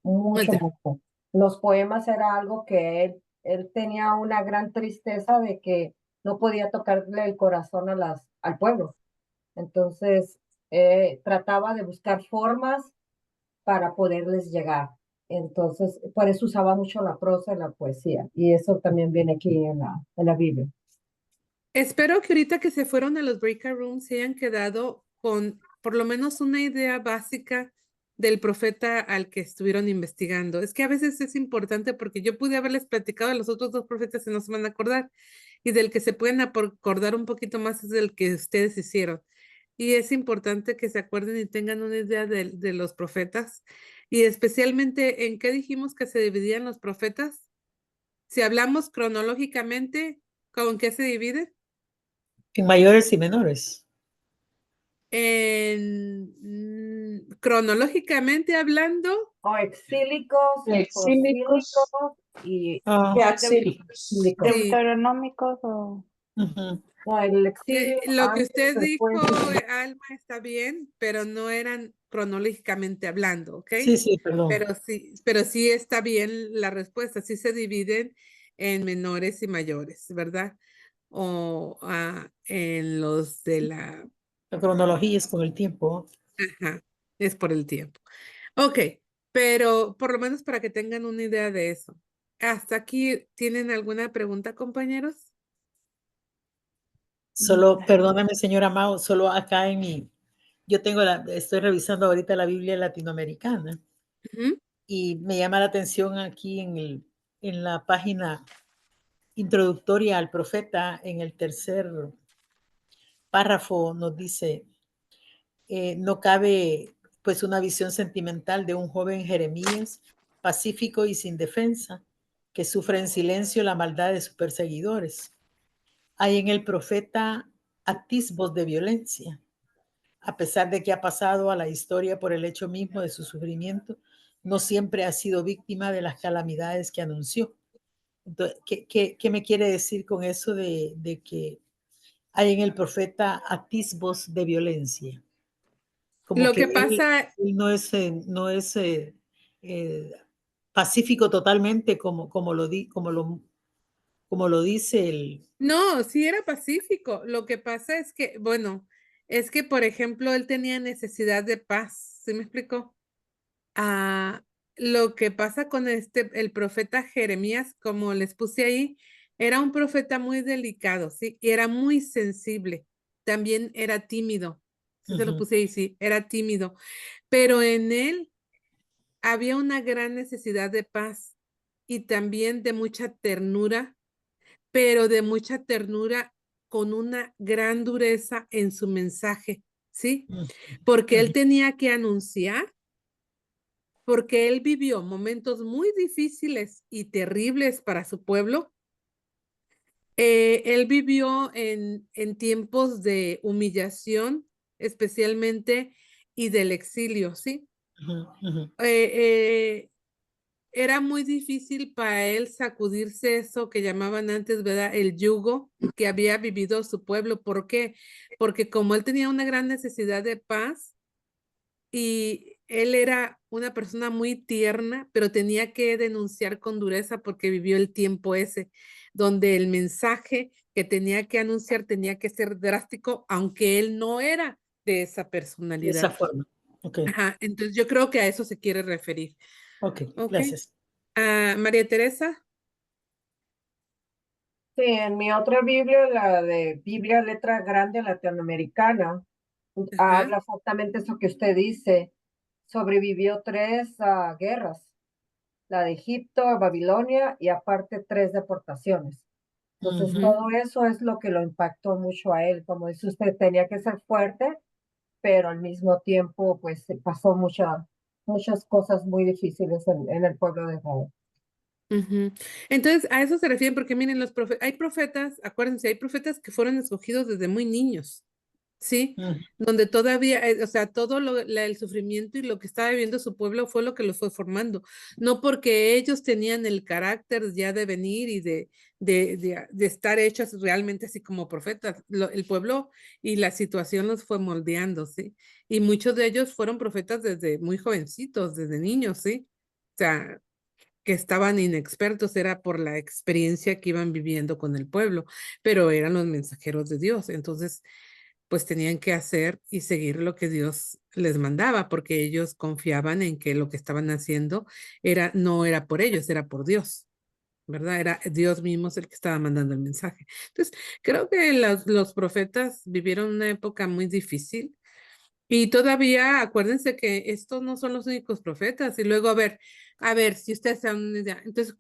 mucho, Ya. mucho. Los poemas era algo que él tenía una gran tristeza de que no podía tocarle el corazón al pueblo. Entonces, trataba de buscar formas para poderles llegar. Entonces, por eso usaba mucho la prosa y la poesía. Y eso también viene aquí en la Biblia. Espero que ahorita que se fueron a los breakout rooms se hayan quedado con por lo menos una idea básica del profeta al que estuvieron investigando. Es que a veces es importante porque yo pude haberles platicado a los otros dos profetas y no se van a acordar. Y del que se pueden acordar un poquito más es del que ustedes hicieron. Y es importante que se acuerden y tengan una idea de los profetas. Y especialmente en qué dijimos que se dividían los profetas. Si hablamos cronológicamente, ¿con qué se dividen? En mayores y menores. Cronológicamente hablando. O exílicos, Exílicos. y Exílicos. Deuteronómicos o... No, el exilio Lo que antes, usted dijo, después. Alma, está bien, pero no eran cronológicamente hablando, ¿ok? Sí, perdón. Pero sí está bien la respuesta, sí se dividen en menores y mayores, ¿verdad? O en los de la... La cronología es con el tiempo. Ajá, es por el tiempo. Ok, pero por lo menos para que tengan una idea de eso. ¿Hasta aquí tienen alguna pregunta, compañeros? Solo, perdóname, señora Mao, solo acá yo estoy revisando ahorita la Biblia latinoamericana y me llama la atención aquí en la página introductoria al profeta, en el tercer párrafo, nos dice, no cabe pues una visión sentimental de un joven Jeremías, pacífico y sin defensa, que sufre en silencio la maldad de sus perseguidores. Hay en el profeta atisbos de violencia, a pesar de que ha pasado a la historia por el hecho mismo de su sufrimiento, no siempre ha sido víctima de las calamidades que anunció. Entonces, ¿qué me quiere decir con eso de que hay en el profeta atisbos de violencia? Como Lo que que pasa, él no es pacífico totalmente como lo dice el... no, sí era pacífico. Lo que pasa es que, bueno, es que, por ejemplo, él tenía necesidad de paz. ¿Sí me explicó? Ah, lo que pasa con el profeta Jeremías, como les puse ahí, era un profeta muy delicado, ¿sí? Y era muy sensible. También era tímido. Sí, se lo Ujú. puse ahí, sí, era tímido. Pero en él había una gran necesidad de paz y también de mucha ternura, pero de mucha ternura con una gran dureza en su mensaje, ¿sí? Porque él tenía que anunciar, porque él vivió momentos muy difíciles y terribles para su pueblo. Él vivió en tiempos de humillación, especialmente, y del exilio, ¿sí? Ujú, ujú. Era muy difícil para él sacudirse eso que llamaban antes, ¿verdad? El yugo que había vivido su pueblo. ¿Por qué? Porque como él tenía una gran necesidad de paz y él era una persona muy tierna, pero tenía que denunciar con dureza porque vivió el tiempo ese, donde el mensaje que tenía que anunciar tenía que ser drástico, aunque él no era de esa De esa personalidad. forma. Ok, Ajá, entonces yo creo que a eso se quiere referir. ok, ¿Ok? gracias. María Teresa. Sí, en mi otra Biblia, la de Biblia Letra Grande Latinoamericana, Ajá. habla exactamente eso que usted dice. Sobrevivió 3 guerras, la de Egipto, Babilonia y aparte 3 deportaciones. Entonces, Ujú. todo eso es lo que lo impactó mucho a él. Como dice usted, tenía que ser fuerte, pero al mismo tiempo, pues pasó muchas cosas muy difíciles en el pueblo de Israel. Ujú. Entonces, a eso se refieren porque miren, hay profetas, acuérdense, hay profetas que fueron escogidos desde muy niños, ¿sí? Ujú. Donde todavía, o sea, todo el sufrimiento y lo que estaba viviendo su pueblo fue lo que los fue formando, no porque ellos tenían el carácter ya de venir y de estar hechos realmente así como profetas. El pueblo y la situación los fue moldeando, ¿sí? Y muchos de ellos fueron profetas desde muy jovencitos, desde niños, ¿sí? O sea, que estaban inexpertos, era por la experiencia que iban viviendo con el pueblo, pero eran los mensajeros de Dios, entonces pues tenían que hacer y seguir lo que Dios les mandaba, porque ellos confiaban en que lo que estaban haciendo no era por ellos, era por Dios, ¿verdad? Era Dios mismo el que estaba mandando el mensaje. Entonces, creo que los profetas vivieron una época muy difícil. Y todavía acuérdense que estos no son los únicos profetas. Y luego, a ver, si ustedes se dan una idea. Entonces,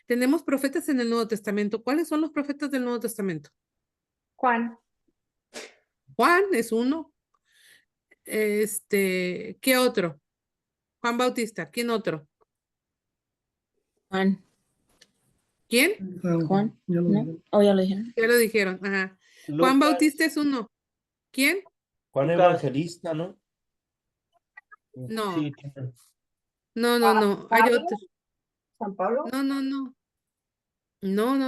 tenemos profetas en el Nuevo Testamento. ¿Cuáles son los profetas del Nuevo Testamento? Juan. Juan es uno. ¿Qué otro? Juan Bautista. ¿Quién otro? Juan. ¿Quién? Juan. Ya lo ¿No? dije. ¿O ya lo dijeron? Ya lo dijeron. Ajá. Juan Bautista es uno. ¿Quién? Juan Lucas. Evangelista, ¿no? No, Sí, no. Hay ¿Pablo? otro. ¿San Pablo? No.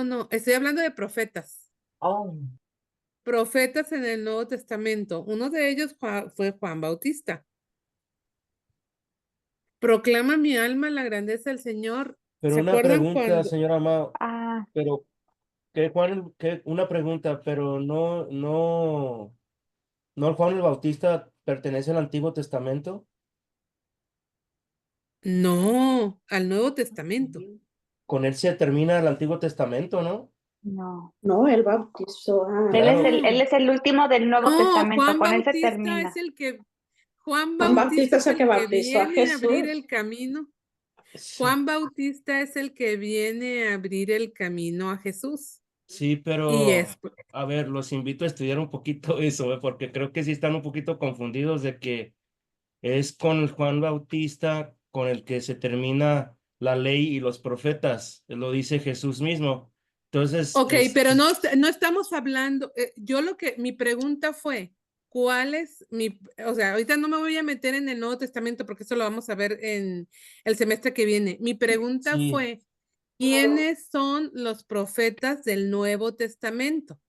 No. Estoy hablando de profetas. Oh, Profetas en el Nuevo Testamento. Uno de ellos fue Juan Bautista. Proclama mi alma la grandeza del Señor. Pero ¿Se una acuerdan pregunta, cuando? señora Mao, Ah, pero una pregunta, pero no Juan el Bautista pertenece al Antiguo Testamento. No, al Nuevo Testamento. Con él se termina el Antiguo Testamento, ¿no? no. No, él bautizó a... Claro. Él es el último del Nuevo No, Testamento. Juan Con él se Bautista termina. es el que, Juan Juan Bautista Bautista es es el que el que bautizó a viene a abrir Jesús. el camino. Sí, Juan Bautista es el que viene a abrir el camino a Jesús. sí, Y pero es, a ver, los invito a estudiar un poquito eso, porque creo que sí están un poquito confundidos de que es con Juan Bautista con el que se termina la ley y los profetas, lo dice Jesús mismo. Entonces, ok, pero no estamos hablando, mi pregunta fue, o sea, ahorita no me voy a meter en el Nuevo Testamento porque eso lo vamos a ver en el semestre que viene. Mi pregunta sí, fue, ¿quiénes son los profetas del Nuevo Testamento?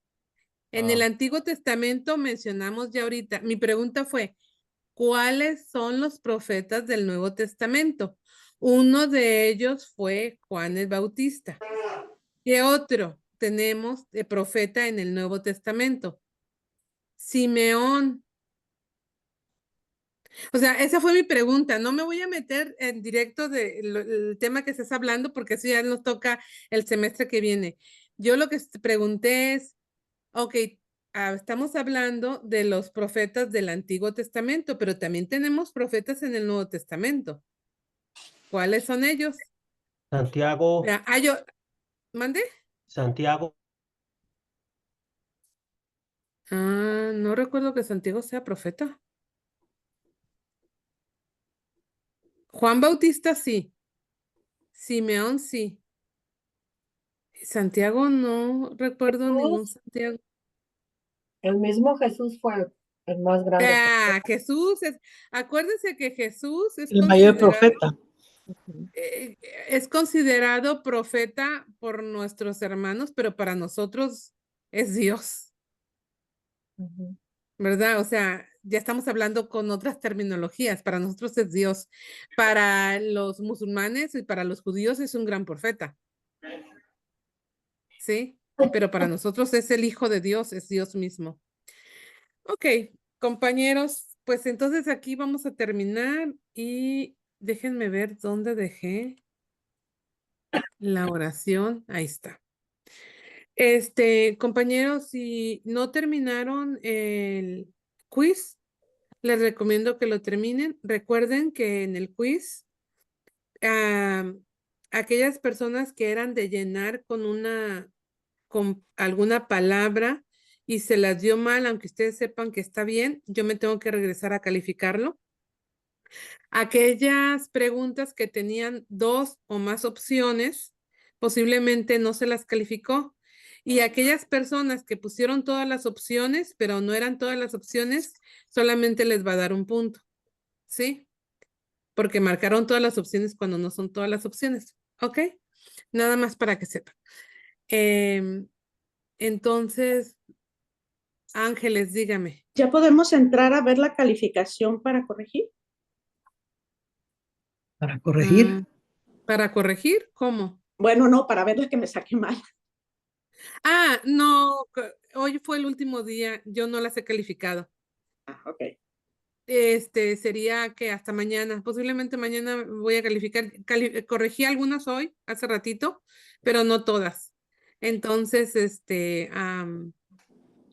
En el ah, Antiguo Testamento mencionamos ya ahorita, mi pregunta fue, ¿cuáles son los profetas del Nuevo Testamento? Uno de ellos fue Juan el Bautista. ¿Qué otro tenemos de profeta en el Nuevo Testamento? Simeón. O sea, esa fue mi pregunta. No me voy a meter en directo el tema que estás hablando porque eso ya nos toca el semestre que viene. Yo lo que pregunté es, ok, estamos hablando de los profetas del Antiguo Testamento, pero también tenemos profetas en el Nuevo Testamento. ¿Cuáles son ellos? Santiago, ¿Mande? Santiago, No recuerdo que Santiago sea profeta. Juan Bautista sí. Simeón sí. Santiago no recuerdo ningún Jesús, Santiago. el mismo Jesús fue el más grande. Acuérdense que Jesús es El mayor considerado, profeta. Ujú, es considerado profeta por nuestros hermanos, pero para nosotros es Dios, ujú. ¿verdad? O sea, ya estamos hablando con otras terminologías. Para nosotros es Dios. Para los musulmanes y para los judíos es un gran profeta. ¿Sí? Pero para nosotros es el Hijo de Dios, es Dios mismo. Ok, compañeros, pues entonces aquí vamos a terminar y déjenme ver dónde dejé la oración. Ahí está. Compañeros, si no terminaron el quiz, les recomiendo que lo terminen. Recuerden que en el quiz, aquellas personas que eran de llenar con alguna palabra y se las dio mal, aunque ustedes sepan que está bien, yo me tengo que regresar a calificarlo. Aquellas preguntas que tenían 2 o más opciones, posiblemente no se las calificó. Y aquellas personas que pusieron todas las opciones, pero no eran todas las opciones, solamente les va a dar un punto. ¿Sí? Porque marcaron todas las opciones cuando no son todas las opciones. ¿Ok? Nada más para que sepan. Entonces, Ángeles, dígame. ¿Ya podemos entrar a ver la calificación para corregir? Para corregir. ¿Para corregir? ¿Cómo? Bueno, no, para ver la que me saqué mal. No, hoy fue el último día, yo no las he calificado. Ok. Sería que hasta mañana, posiblemente mañana voy a calificar, corregí algunas hoy, hace ratito, pero no todas. Entonces,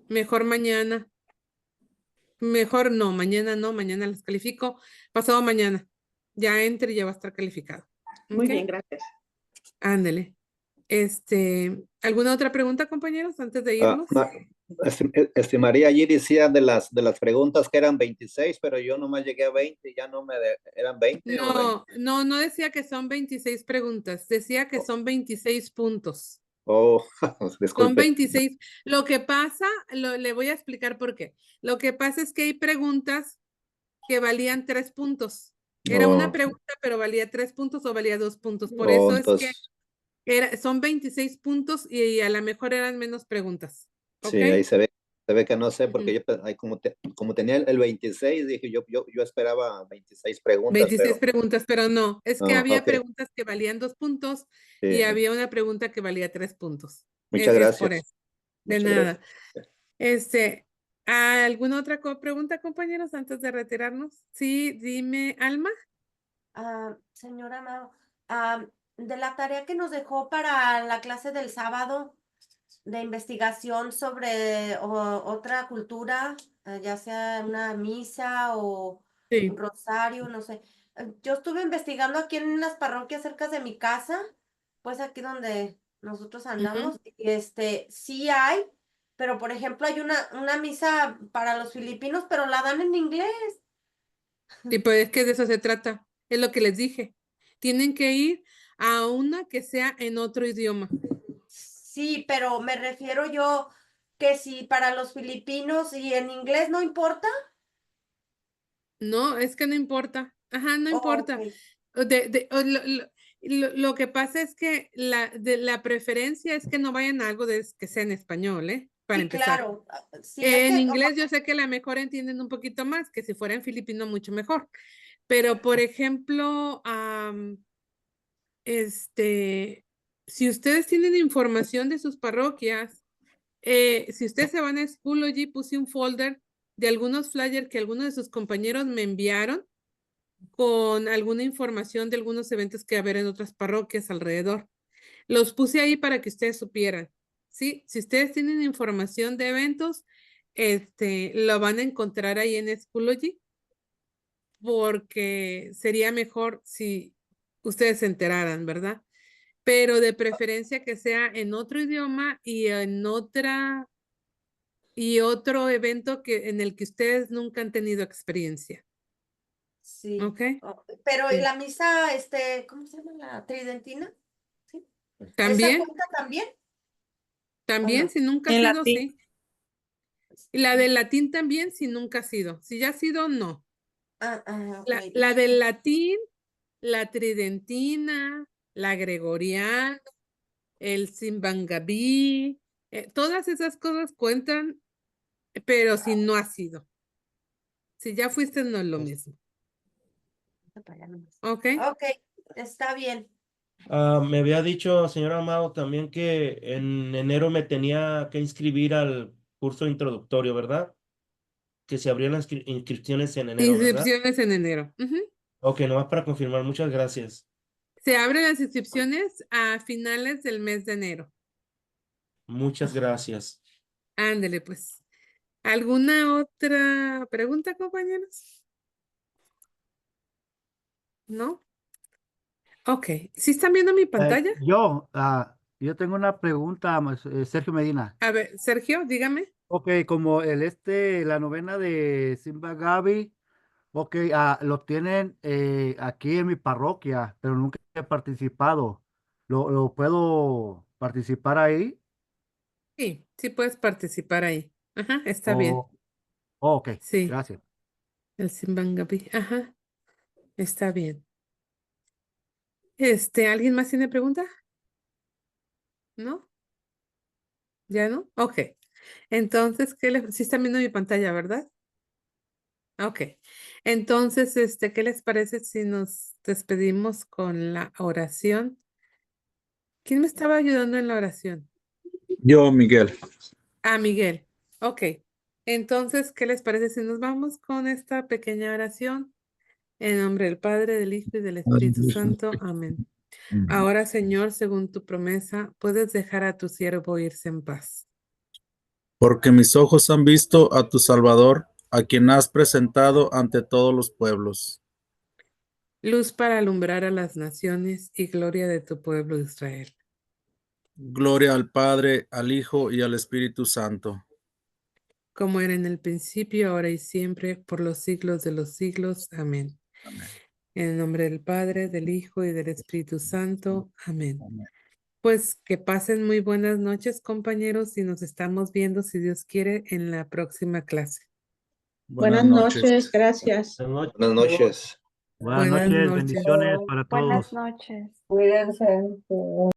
mejor mañana. Mejor no, mañana las califico, pasado mañana. Ya entre y ya va a estar calificado. Muy ¿Ok? bien, gracias. Ándele. ¿Alguna otra pregunta, compañeros, antes de irnos? Estimaría, allí decía de las preguntas que eran 26, pero yo nomás llegué a 20 y ya no ¿eran 20 o 20? No decía que son 26 preguntas, decía que son 26 puntos. Oh, Son disculpe. 26. Lo que pasa, le voy a explicar por qué. Lo que pasa es que hay preguntas que valían 3 puntos. Era una Oh, pregunta, pero valía 3 puntos o valía 2 puntos. Por oh, eso es que entonces, son 26 puntos y a lo mejor eran menos preguntas. ¿Ok? sí, ahí se ve que no sé, porque Ujú. yo ahí como tenía el 26, dije yo esperaba 26 preguntas, 26 pero preguntas, pero no, es que había ok, preguntas que valían 2 puntos y sí, había una pregunta que valía 3 puntos. muchas Es por gracias, eso. De muchas nada. gracias. ¿Alguna otra pregunta, compañeros, antes de retirarnos? Sí, dime, Alma. Señora Amado, de la tarea que nos dejó para la clase del sábado de investigación sobre otra cultura, ya sea una misa o Sí. un rosario, no sé, yo estuve investigando aquí en las parroquias cerca de mi casa, pues aquí donde nosotros andamos, sí hay, pero por ejemplo hay una misa para los filipinos, pero la dan en inglés. Y pues es que de eso se trata, es lo que les dije. Tienen que ir a una que sea en otro idioma. Sí, pero me refiero yo que si para los filipinos y en inglés no importa. No, es que no importa. Ajá, no importa. Ok. Lo que pasa es que la preferencia es que no vayan a algo que sea en español, ¿eh? Para Sí, empezar. claro. Sí, es En que inglés yo sé que a la mejor entienden un poquito más, que si fuera en filipino mucho mejor. Pero, por ejemplo, si ustedes tienen información de sus parroquias, si ustedes se van a Schoology, puse un folder de algunos flyers que algunos de sus compañeros me enviaron con alguna información de algunos eventos que haber en otras parroquias alrededor. Los puse ahí para que ustedes supieran, ¿sí? Si ustedes tienen información de eventos, lo van a encontrar ahí en Schoology, porque sería mejor si ustedes se enteraran, ¿verdad? Pero de preferencia que sea en otro idioma y en otro evento en el que ustedes nunca han tenido experiencia. sí. ¿Ok? Pero Sí. la misa, ¿cómo se llama? La tridentina. ¿Sí? ¿Esa ¿También? cuenta también? También, no? si nunca ha En sido, latín. sí. Y la del latín también, si nunca ha sido. Si ya ha sido, no. Ok. La del latín, la tridentina, la gregoriana, el Simbangaví, todas esas cosas cuentan, pero si no ha sido. Si ya fuiste, no es lo mismo. ¿Ok? Ok, está bien. Me había dicho, señor Amado, también que en enero me tenía que inscribir al curso introductorio, ¿verdad? Que se abrieron las inscripciones en enero, ¿verdad? Inscripciones en enero. Ujú. Ok, nomás para confirmar, muchas gracias. Se abren las inscripciones a finales del mes de enero. Muchas gracias. Ándele, pues. ¿Alguna otra pregunta, compañeros? ¿No? Ok. ¿Sí están viendo mi pantalla? Yo tengo una pregunta, Sergio Medina. A ver, Sergio, dígame. Ok, como la novena de Simba Gaby, ok, lo tienen aquí en mi parroquia, pero nunca he participado. ¿Lo puedo participar ahí? Sí, sí puedes participar ahí. Ajá, está bien. O, ok, Sí, gracias. el Simbangabi. Ajá, está bien. ¿Alguien más tiene pregunta? ¿No? ¿Ya no? Ok. Entonces, sí están viendo mi pantalla, ¿verdad? Ok. Entonces, ¿qué les parece si nos despedimos con la oración? ¿Quién me estaba ayudando en la oración? Yo, Miguel. Ah, Miguel. Ok. Entonces, ¿qué les parece si nos vamos con esta pequeña oración? En nombre del Padre, del Hijo y del Espíritu Santo. Amén. Ahora, Señor, según tu promesa, puedes dejar a tu siervo irse en paz. Porque mis ojos han visto a tu Salvador, a quien has presentado ante todos los pueblos. Luz para alumbrar a las naciones y gloria de tu pueblo Israel. Gloria al Padre, al Hijo y al Espíritu Santo. Como era en el principio, ahora y siempre, por los siglos de los siglos. Amén. Amén. En el nombre del Padre, del Hijo y del Espíritu Santo. Amén. Amén. Pues que pasen muy buenas noches, compañeros, y nos estamos viendo, si Dios quiere, en la próxima clase. Buenas noches, gracias. Buenas noches. Buenas Buenas noches, noches. bendiciones para Buenas todos. noches. Cuídense.